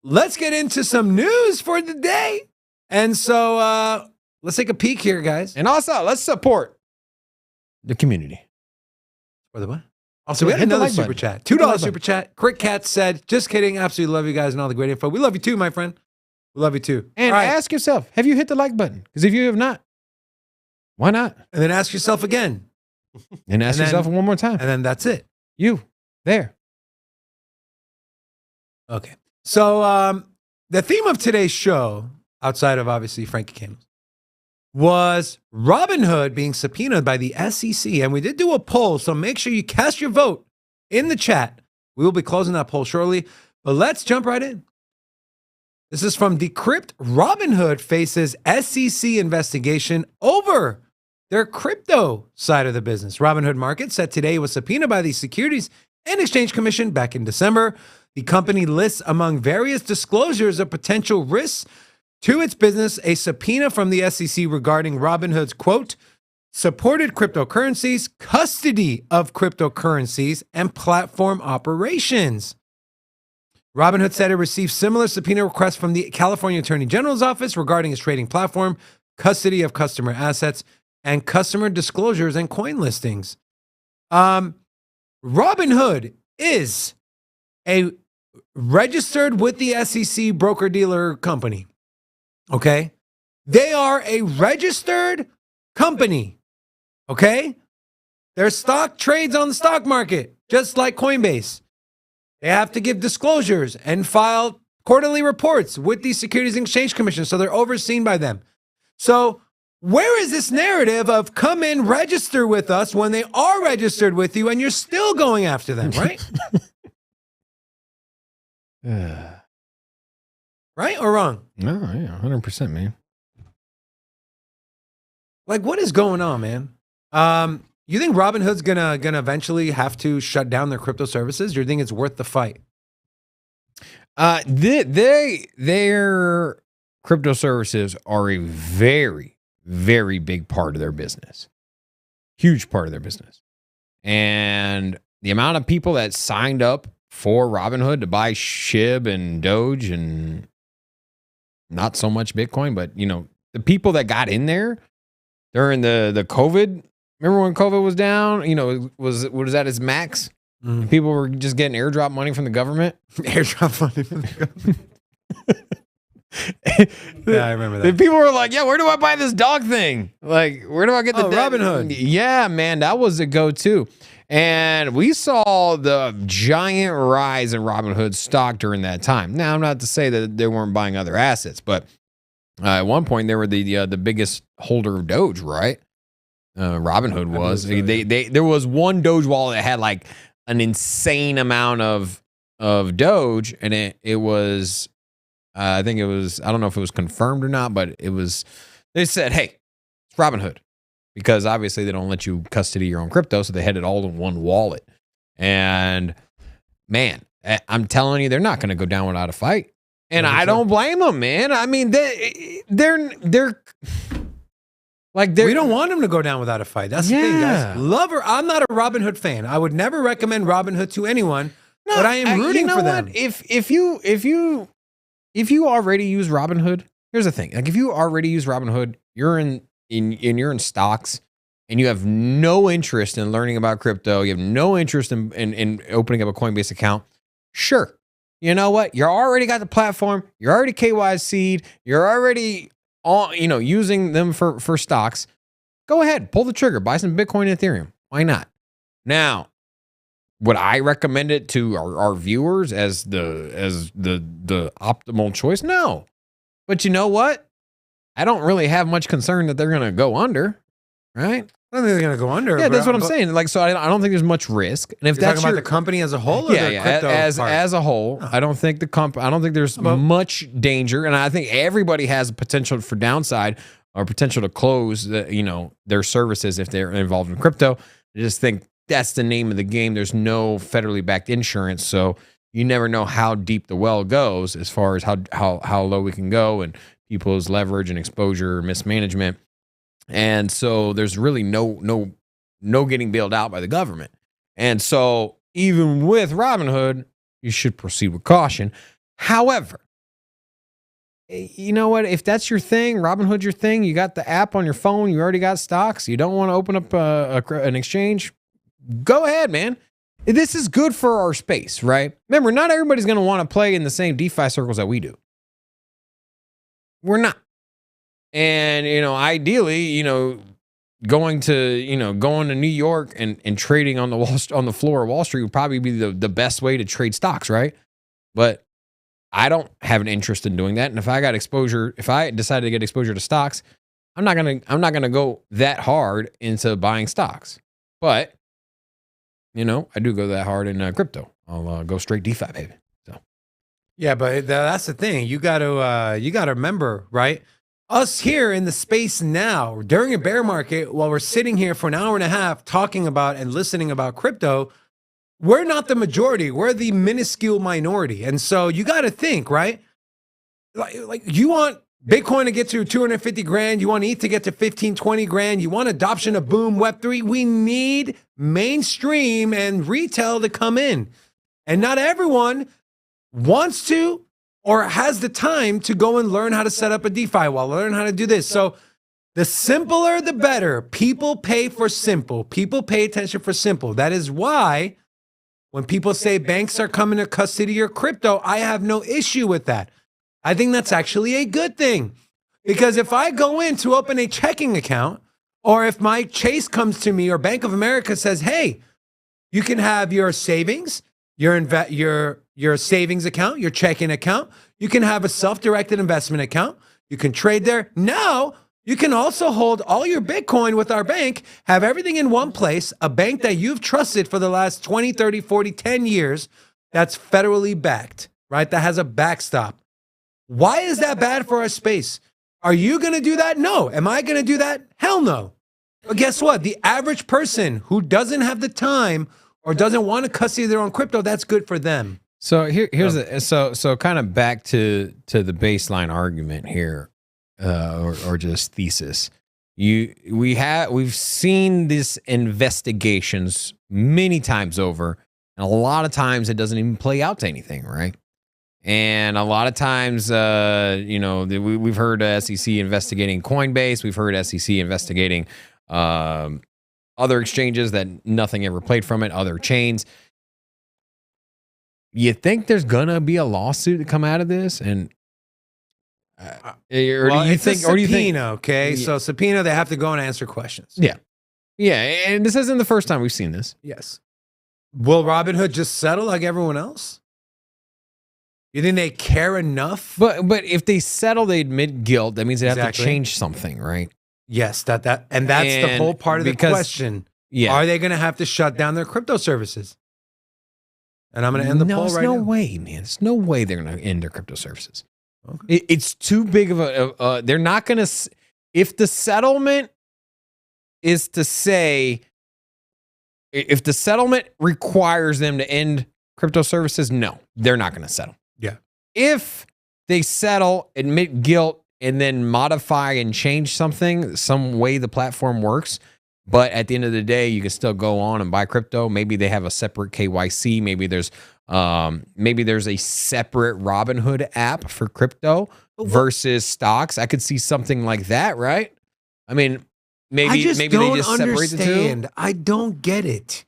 let's get into some news for the day. And so let's take a peek here, guys. And also, let's support the community. For the what? Also, we had Hit the another like super button. chat. Hit the $2 like super chat. Crick Cat said, just kidding. Absolutely love you guys and all the great info. We love you too, my friend. We love you too. And All right. ask yourself, have you hit the like button? Because if you have not, why not? And then ask yourself again. And ask And then- yourself one more time. And then that's it. You, there. Okay. So the theme of today's show, outside of obviously Frankie Candles, was Robinhood being subpoenaed by the SEC. And we did do a poll, so make sure you cast your vote in the chat. We will be closing that poll shortly, but let's jump right in. This is from Decrypt. Robinhood faces SEC investigation over their crypto side of the business. Robinhood Markets said today it was subpoenaed by the Securities and Exchange Commission back in December. The company lists among various disclosures of potential risks to its business a subpoena from the SEC regarding Robinhood's, quote, supported cryptocurrencies, custody of cryptocurrencies, and platform operations. Robinhood said it received similar subpoena requests from the California Attorney General's office regarding its trading platform, custody of customer assets, and customer disclosures and coin listings. Robinhood is a registered with the SEC broker-dealer company. Okay? They are a registered company. Okay? Their stock trades on the stock market, just like Coinbase. They have to give disclosures and file quarterly reports with the Securities and Exchange Commission, so they're overseen by them. So where is this narrative of come in, register with us when they are registered with you and you're still going after them, right? Right or wrong? No, yeah, 100%, man. Like, what is going on, man? You think Robinhood's gonna eventually have to shut down their crypto services? Do you think it's worth the fight? Their crypto services are a very, very big part of their business. Huge part of their business. And the amount of people that signed up for Robinhood to buy SHIB and Doge and not so much Bitcoin, but you know, the people that got in there during the COVID, remember when COVID was down, you know, was at its max? And people were just getting airdrop money from the government. Airdrop money from the government. Yeah, I remember The that. people were like, yeah, where do I buy this dog thing? Like, where do I get the Robinhood. Yeah, man, that was the go-to. And we saw the giant rise in Robinhood stock during that time. Now, I'm not to say that they weren't buying other assets, but at one point they were the biggest holder of Doge, right? Robinhood was. There was one Doge wallet that had like an insane amount of Doge, and it was I think it was, I don't know if it was confirmed or not, but it was, they said, hey, it's Robinhood. Because obviously they don't let you custody your own crypto, so they had it all in one wallet. And man, I'm telling you, they're not going to go down without a fight. And I don't blame them, man. I mean, they're like, we don't want them to go down without a fight. That's the thing, guys. I'm not a Robinhood fan. I would never recommend Robinhood to anyone, but I am rooting for them. If you already use Robinhood, here's the thing. Like, if you already use Robinhood, you're in stocks and you have no interest in learning about crypto, you have no interest in opening up a Coinbase account, sure. You know what? You already got the platform. You're already KYC'd. You're already using them for stocks. Go ahead, pull the trigger, buy some Bitcoin and Ethereum. Why not? Now, would I recommend it to our viewers as the optimal choice? No. But you know what? I don't really have much concern that they're going to go under, right? I don't think they're going to go under. Yeah, that's what I'm but saying. Like, so I don't think there's much risk. And if You're that's talking about the company as a whole, or the crypto part? as a whole, I don't think I don't think there's much danger, and I think everybody has potential for downside or potential to close their services if they're involved in crypto. I just think that's the name of the game. There's no federally backed insurance, so you never know how deep the well goes as far as how low we can go and people's leverage and exposure, mismanagement. And so there's really no getting bailed out by the government. And so even with Robinhood, you should proceed with caution. However, you know what? If that's your thing, Robinhood's your thing, you got the app on your phone, you already got stocks, you don't want to open up an exchange, go ahead, man. This is good for our space, right? Remember, not everybody's going to want to play in the same DeFi circles that we do. We're not. And, ideally, going to New York and trading on the floor of Wall Street would probably be the best way to trade stocks, right? But I don't have an interest in doing that. And if I decided to get exposure to stocks, I'm not gonna go that hard into buying stocks. But I do go that hard in crypto. I'll go straight DeFi, baby. So yeah, but that's the thing. You got to remember, right? Us here in the space now during a bear market, while we're sitting here for an hour and a half talking about and listening about crypto, we're not the majority. We're the minuscule minority. And so you got to think, right? Like you want Bitcoin to get to 250 grand. You want ETH to get to 15, 20 grand. You want adoption of boom Web3. We need mainstream and retail to come in. And not everyone wants to or has the time to go and learn how to set up a DeFi wall, learn how to do this. So the simpler, the better. People pay for simple. People pay attention for simple. That is why when people say banks are coming to custody your crypto, I have no issue with that. I think that's actually a good thing. Because if I go in to open a checking account, or if my Chase comes to me or Bank of America says, hey, you can have your savings, your savings account, your checking account. You can have a self-directed investment account. You can trade there. Now, you can also hold all your Bitcoin with our bank, have everything in one place, a bank that you've trusted for the last 20, 30, 40, 10 years that's federally backed, right? That has a backstop. Why is that bad for our space? Are you going to do that? No. Am I going to do that? Hell no. But guess what? The average person who doesn't have the time or doesn't want to custody their own crypto, that's good for them. So so kind of back to the baseline argument here, or just thesis. We've seen these investigations many times over, and a lot of times it doesn't even play out to anything, right? And a lot of times, we've heard SEC investigating Coinbase, we've heard SEC investigating other exchanges that nothing ever played from it, other chains. You think there's gonna be a lawsuit to come out of this, and or do you think? Okay, yeah. So subpoena, they have to go and answer questions. Yeah, and this isn't the first time we've seen this. Yes. Will Robinhood just settle like everyone else? You think they care enough? But if they settle, they admit guilt. That means they have to change something, right? Yes, that's the whole part of the question. Yeah, are they going to have to shut down their crypto services? And I'm going to end the poll right now. No way, man. There's no way they're going to end their crypto services. Okay. It's too big of a. They're not going to. If the settlement is to say, if the settlement requires them to end crypto services, no, they're not going to settle. Yeah. If they settle, admit guilt, and then modify and change some way the platform works, but at the end of the day, you can still go on and buy crypto. Maybe they have a separate KYC. Maybe there's a separate Robinhood app for crypto versus stocks. I could see something like that, right? I mean, maybe they just separate the two. I don't get it.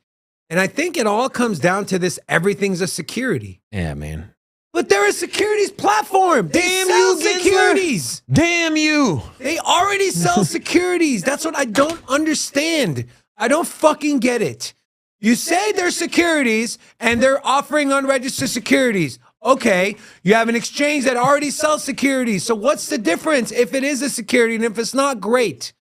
And I think it all comes down to this: everything's a security. Yeah, man. But they're a securities platform. They sell securities. Damn you. They already sell securities. That's what I don't understand. I don't fucking get it. You say they're securities and they're offering unregistered securities. Okay, you have an exchange that already sells securities. So what's the difference if it is a security and if it's not? Great.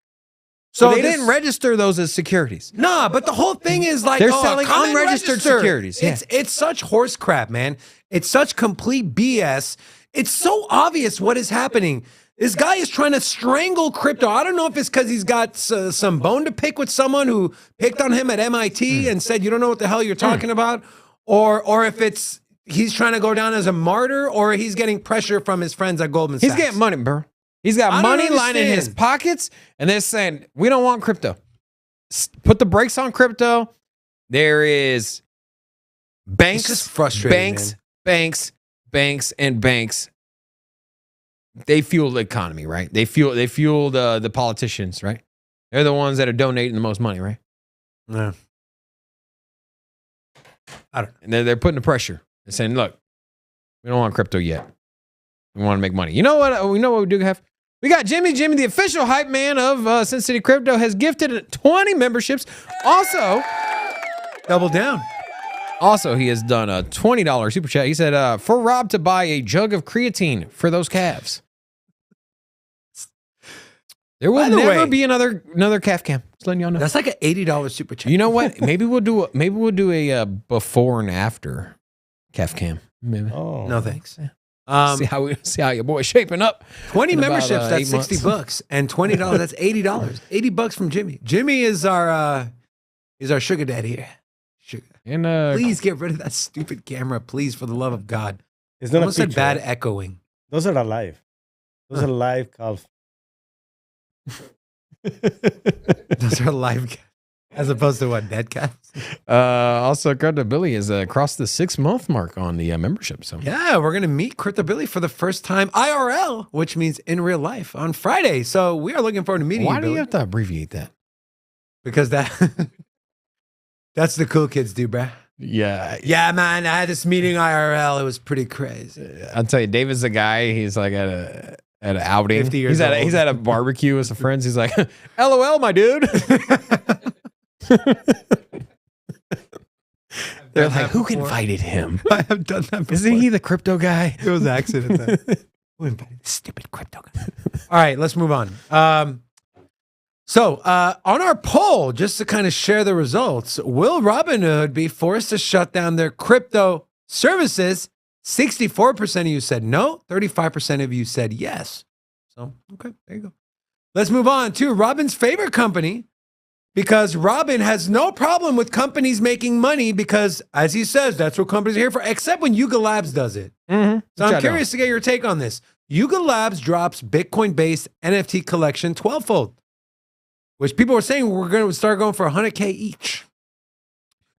So they didn't register those as securities. Nah, but the whole thing is like they're selling unregistered securities. Yeah. It's such horse crap, man. It's such complete BS. It's so obvious what is happening. This guy is trying to strangle crypto. I don't know if it's because he's got some bone to pick with someone who picked on him at MIT and said, you don't know what the hell you're talking about, or if it's he's trying to go down as a martyr, or he's getting pressure from his friends at Goldman Sachs. He's getting money, bro. He's got money lining his pockets, and they're saying, we don't want crypto. Put the brakes on crypto. There is banks, it's just frustrating, banks, and banks. They fuel the economy, right? They fuel the politicians, right? They're the ones that are donating the most money, right? Yeah. I don't know. And they're putting the pressure. They're saying, look, we don't want crypto yet. We want to make money. You know what? We know what we do have. We got Jimmy, the official hype man of Sin City Crypto, has gifted 20 memberships. Also, double down. Also, he has done a $20 super chat. He said, for Rob to buy a jug of creatine for those calves. There will never be another calf cam. Just letting y'all know. That's like an $80 super chat. You know what? Maybe we'll do a before and after calf cam. Maybe. Oh, no thanks. See how your boy's shaping up. 20 memberships, that's $60, and $20, that's $80. $80 from Jimmy. Jimmy is our sugar daddy here. Sugar. And please get rid of that stupid camera, please, for the love of God. It's not almost a bad echoing. Those are alive. Those are live calf. Those are live, as opposed to what, dead cats? Also, Crypto Billy is across the 6-month mark on the membership. So yeah, we're gonna meet Crypto Billy for the first time IRL, which means in real life, on Friday. So we are looking forward to meeting you. Why do you have to abbreviate that? Because that's the cool kids do, bruh. Yeah, man. I had this meeting IRL. It was pretty crazy. I'll tell you, David's the guy. He's like at an outing. 50 years old. He's at a barbecue with some friends. He's like, LOL, my dude. They're like, who invited him? I have done that before. Isn't he the crypto guy? It was an accident. Who invited the stupid crypto guy? All right, let's move on. So on our poll, just to kind of share the results, will Robinhood be forced to shut down their crypto services? 64% of you said no. 35% of you said yes. So, okay, there you go. Let's move on to Robin's favorite company, because Robin has no problem with companies making money because, as he says, that's what companies are here for, except when Yuga Labs does it. Mm-hmm. So I'm curious to get your take on this. Yuga Labs drops Bitcoin-based NFT collection 12-fold, which people were saying we're going to start going for $100K each.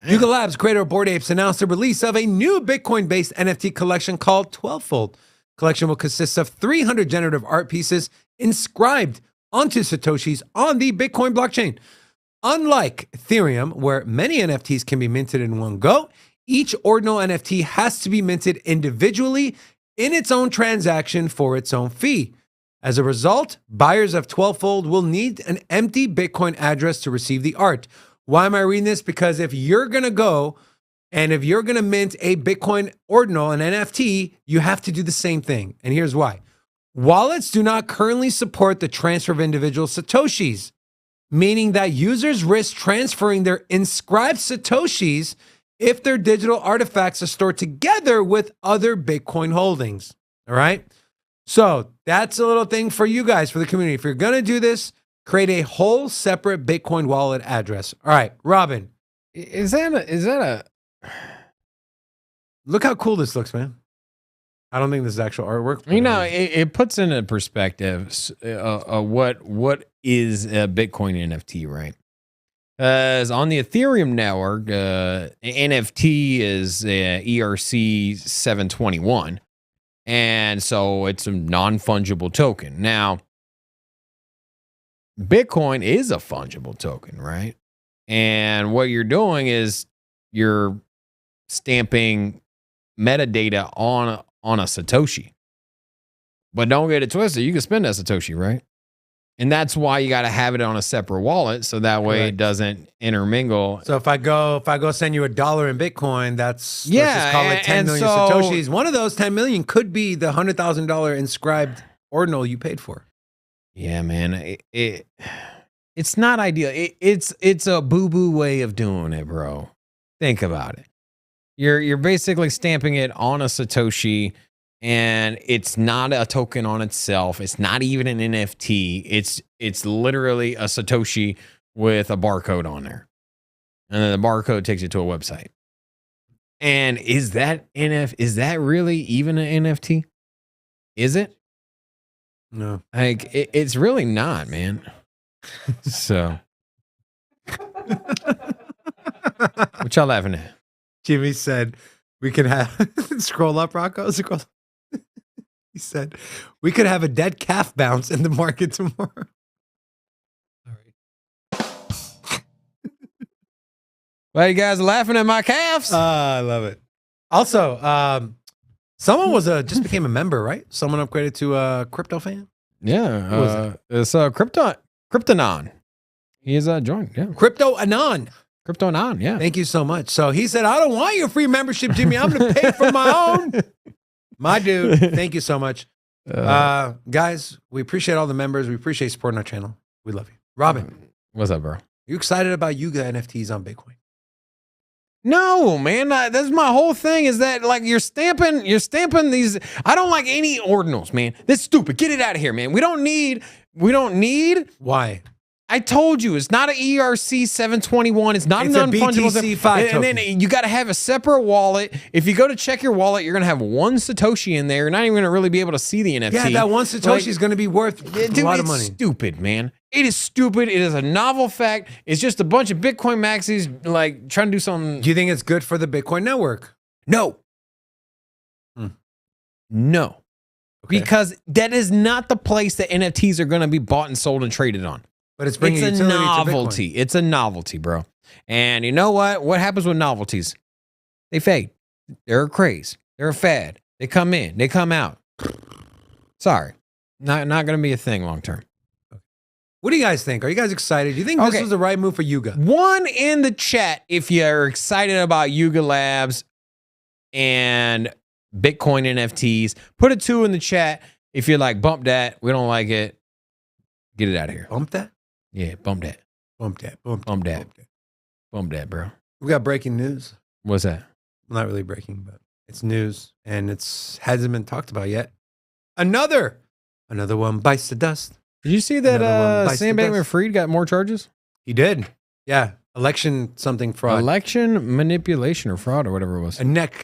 Yuga Labs, creator of Bored Apes, announced the release of a new Bitcoin-based NFT collection called 12-fold. Collection will consist of 300 generative art pieces inscribed onto Satoshis on the Bitcoin blockchain. Unlike Ethereum, where many NFTs can be minted in one go, each ordinal NFT has to be minted individually in its own transaction for its own fee. As a result, buyers of 12-fold will need an empty Bitcoin address to receive the art. Why am I reading this? Because if you're going to go and if you're going to mint a Bitcoin ordinal, an NFT, you have to do the same thing. And here's why. Wallets do not currently support the transfer of individual Satoshis, meaning that users risk transferring their inscribed Satoshis if their digital artifacts are stored together with other Bitcoin holdings. All right? So that's a little thing for you guys, for the community. If you're going to do this, create a whole separate Bitcoin wallet address. All right, Robin. Is that a... Look how cool this looks, man. I don't think this is actual artwork. You know, it puts into perspective what is a Bitcoin NFT, right? As on the Ethereum network, NFT is ERC 721. And so it's a non-fungible token. Now, Bitcoin is a fungible token, right? And what you're doing is you're stamping metadata on a Satoshi. But don't get it twisted. You can spend that Satoshi, right? And that's why you got to have it on a separate wallet, so that way it doesn't intermingle. So if I go send you $1 in Bitcoin, that's let's just call it 10 million Satoshis. One of those 10 million could be the $100,000 inscribed ordinal you paid for. Yeah, man. It's not ideal. It's a boo-boo way of doing it, bro. Think about it. You're basically stamping it on a Satoshi, and it's not a token on itself. It's not even an NFT. It's literally a Satoshi with a barcode on there. And then the barcode takes you to a website. And is that really even an NFT? Is it? No. Like it's really not, man. So what y'all laughing at? Jimmy said we could have scroll up, Rocco. Scroll up. He said we could have a dead calf bounce in the market tomorrow. Why you guys laughing at my calves? I love it. Also, someone just became a member, right? Someone upgraded to a crypto fan. Yeah, it's Kryptonon. He is joined. Yeah, Crypto Anon. Kryptonon. Yeah. Thank you so much. So he said, "I don't want your free membership, Jimmy. I'm going to pay for my own." My dude, thank you so much, guys. We appreciate all the members. We appreciate supporting our channel. We love you, Robin. What's up, bro? You excited about Yuga NFTs on Bitcoin? No, man. That's my whole thing. Is that like you're stamping these? I don't like any ordinals, man. That's stupid. Get it out of here, man. We don't need. Why? I told you it's not an ERC 721. It's not It's an a non-fungible BTC 5 and then you got to have a separate wallet. If you go to check your wallet, you're gonna have one Satoshi in there. You're not even gonna really be able to see the NFT. Yeah, that one Satoshi is going to be worth a lot of money. It's stupid, man. It is stupid. It is a novel fact. It's just a bunch of Bitcoin maxis like trying to do something. Do you think it's good for the Bitcoin network? No. No. Okay. Because that is not the place that NFTs are going to be bought and sold and traded on. But it's bringing It's a utility novelty. to Bitcoin. It's a novelty, bro. And you know what? What happens with novelties? They fade. They're a craze. They're a fad. They come in. They come out. Sorry. Not going to be a thing long term. What do you guys think? Are you guys excited? Do you think this was the right move for Yuga? One in the chat if you're excited about Yuga Labs and Bitcoin NFTs. Put a 2 in the chat if you're like, bump that. We don't like it. Get it out of here. Bump that? Yeah, bump that. Bump that. Bump that. Bump that. Bump that. Bump that, bro. We got breaking news. What's that? Not really breaking, but it's news, and hasn't been talked about yet. Another one bites the dust. Did you see that Sam Bankman-Fried got more charges? He did. Yeah. Election something fraud. Election manipulation or fraud or whatever it was.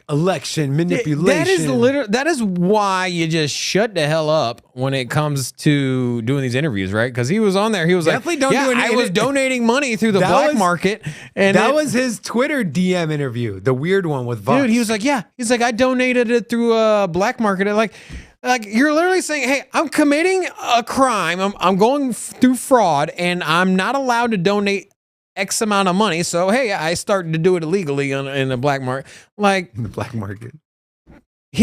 Election manipulation. That is why you just shut the hell up when it comes to doing these interviews, right? Because he was on there. He was Definitely like, don't do I was donating money through the black market. And that was his Twitter DM interview, the weird one with Vox. Dude, he was like, I donated it through a black market. Like you're literally saying, hey, I'm committing a crime. I'm going through fraud and I'm not allowed to donate X amount of money. So, hey, I started to do it illegally in the black market. Like in the black market.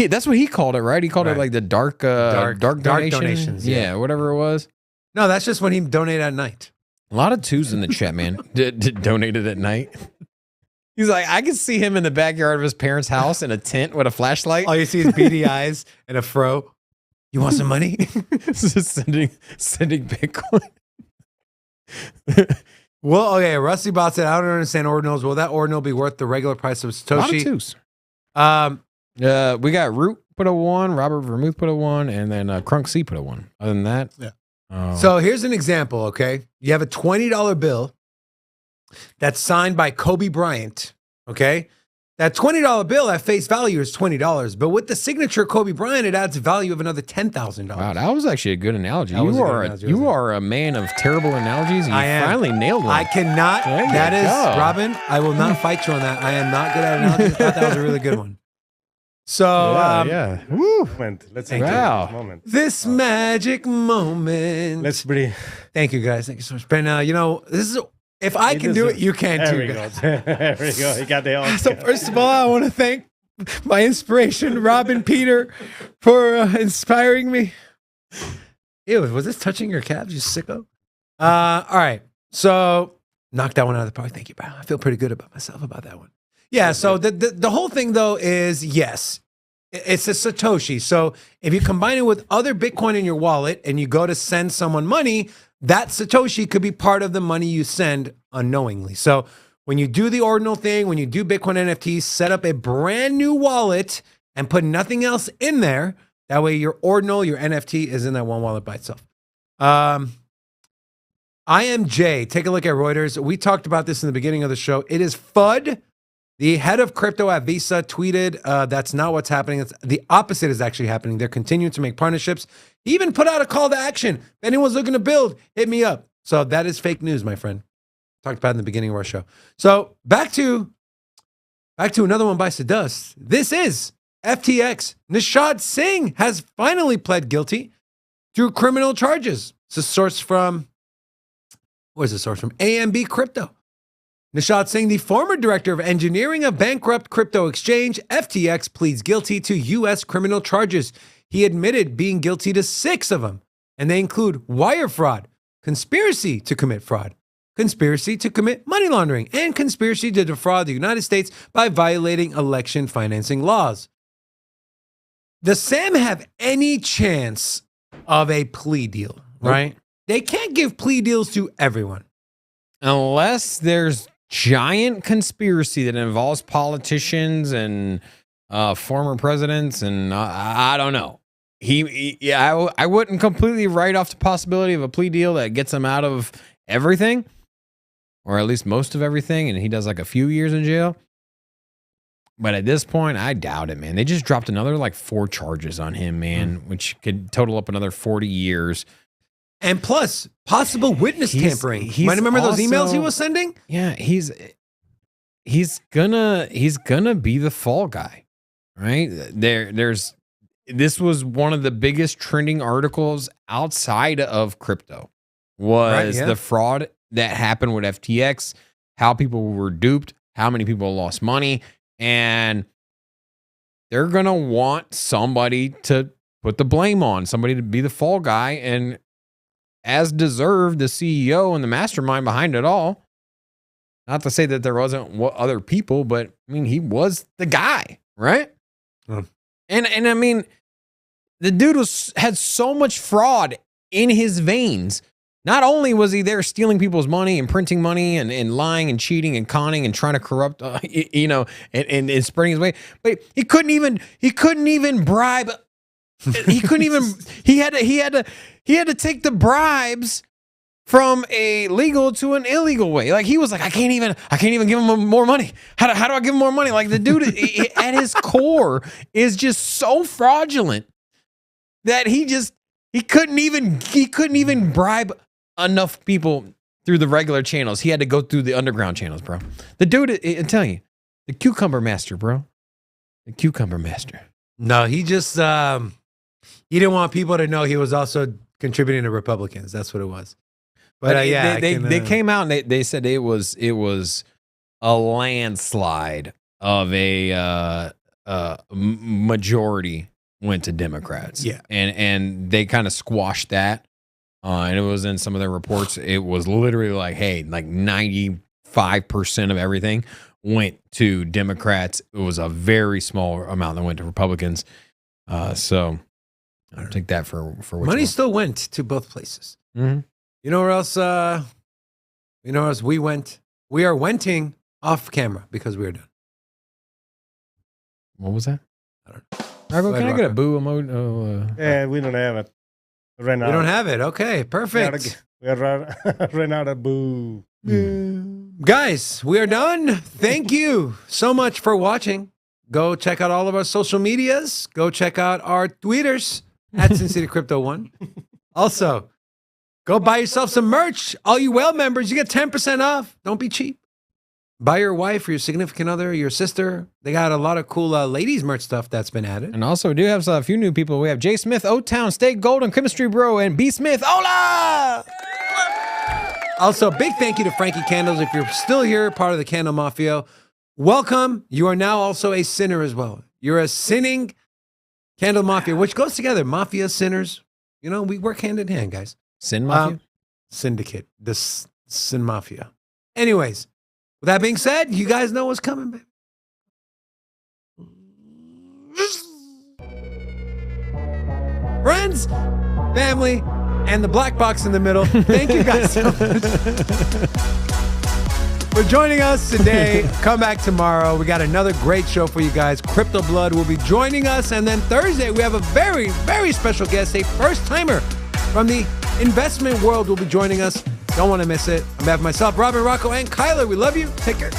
That's what he called it, right? He called it like the dark donations. Yeah, whatever it was. No, that's just when he donated at night. A lot of 2s in the chat, man. Donated at night. He's like, I can see him in the backyard of his parents' house in a tent with a flashlight. All you see is beady eyes and a fro. You want some money? sending Bitcoin. Well, okay. Rusty Bot said, I don't understand ordinals. Will that ordinal be worth the regular price of Satoshi? A lot of 2s. We got Root put a 1, Robert Vermouth put a 1, and then Crunk C put a 1. Other than that, So here's an example, okay? You have a $20 bill that's signed by Kobe Bryant, okay? That $20 bill at face value is $20, but with the signature Kobe Bryant, it adds value of another $10,000. Wow, that was actually a good analogy. You are a man of terrible analogies. And you finally nailed one. I cannot. That is, Robin, I will not fight you on that. I am not good at analogies. I thought that was a really good one. So, Woo. Let's enjoy this moment. This magic moment. Let's breathe. Thank you, guys. Thank you so much. Ben, this is... If I can do it, you can too. There we go. He got the Oscar. So first of all, I want to thank my inspiration, Robin Peter, for inspiring me. Ew, was this touching your calves, you sicko? All right. So knock that one out of the park. Thank you, bro. I feel pretty good about myself about that one. Yeah, so the whole thing, though, is yes, It's a Satoshi. So if you combine it with other Bitcoin in your wallet and you go to send someone money, that Satoshi could be part of the money you send unknowingly. So when you do the ordinal thing, when you do Bitcoin NFTs, set up a brand new wallet and put nothing else in there. That way your ordinal, your NFT is in that one wallet by itself. IMJ, take a look at Reuters. We talked about this in the beginning of the show. It is FUD. The head of crypto at Visa tweeted, that's not what's happening. It's the opposite is actually happening. They're continuing to make partnerships. He even put out a call to action. If anyone's looking to build, hit me up. So that is fake news, my friend. Talked about it in the beginning of our show. So back to another one bites the dust. This is FTX. Nishad Singh has finally pled guilty to criminal charges. It's a source from, where's the source from? AMB Crypto. Nishad Singh, the former director of engineering of bankrupt crypto exchange FTX, pleads guilty to U.S. criminal charges. He admitted being guilty to 6 of them, and they include wire fraud, conspiracy to commit fraud, conspiracy to commit money laundering, and conspiracy to defraud the United States by violating election financing laws. Does Sam have any chance of a plea deal, right? They can't give plea deals to everyone. Unless there's giant conspiracy that involves politicians and former presidents, and I don't know. I wouldn't completely write off the possibility of a plea deal that gets him out of everything, or at least most of everything, and he does like a few years in jail. But at this point, I doubt it, man. They just dropped another like 4 charges on him, man, which could total up another 40 years. And plus, possible witness tampering. Might remember those emails he was sending? Yeah, he's gonna be the fall guy, right? This was one of the biggest trending articles outside of crypto. Was the fraud that happened with FTX, how people were duped, how many people lost money, and they're gonna want somebody to put the blame on, somebody to be the fall guy, and as deserved, the CEO and the mastermind behind it all. Not to say that there wasn't other people, but I mean, he was the guy, right? And I mean, the dude had so much fraud in his veins. Not only was he there stealing people's money and printing money and lying and cheating and conning and trying to corrupt, and spreading his way, but he couldn't even bribe. He had to take the bribes from a legal to an illegal way. Like he was like, I can't even give him more money. How do I give him more money? Like the dude at his core is just so fraudulent that he couldn't even bribe enough people through the regular channels. He had to go through the underground channels, bro. The dude, I'm telling you, the cucumber master, bro. The cucumber master. No, he just he didn't want people to know he was also contributing to Republicans. That's what it was. But they came out and they said it was a landslide of a majority went to Democrats. Yeah, and they kind of squashed that. And it was in some of their reports. It was literally like, hey, like 95% of everything went to Democrats. It was a very small amount that went to Republicans. So I'll take that for what money still went to both places. Mm-hmm. You know where else? We went? We are wenting off camera because we are done. What was that? I don't know. All right, can I get a boo emoji? Yeah, we don't have it. Right now. We don't have it. Okay, perfect. We ran out of boo. Guys, we are done. Thank you so much for watching. Go check out all of our social medias. Go check out our tweeters at Sin City Crypto 1. Also, go buy yourself some merch. All you well members, you get 10% off. Don't be cheap. Buy your wife or your significant other, your sister. They got a lot of cool ladies merch stuff that's been added. And also, we do have a few new people. We have Jay Smith, O-Town, Stay Golden, Chemistry Bro, and B Smith. Hola! Also, big thank you to Frankie Candles. If you're still here, part of the Candle Mafia, welcome. You are now also a sinner as well. You're a sinning Candle Mafia, which goes together. Mafia, sinners. You know, we work hand in hand, guys. Sin Mafia? Syndicate. The Sin Mafia. Anyways, with that being said, you guys know what's coming, baby. friends, family, and the black box in the middle. Thank you guys so much for joining us today. Come back tomorrow. We got another great show for you guys. Crypto Blood will be joining us. And then Thursday, we have a very, very special guest, a first-timer from the investment world will be joining us. Don't want to miss it. On behalf of myself, Robin, Rocco, and Kyler, we love you. Take care.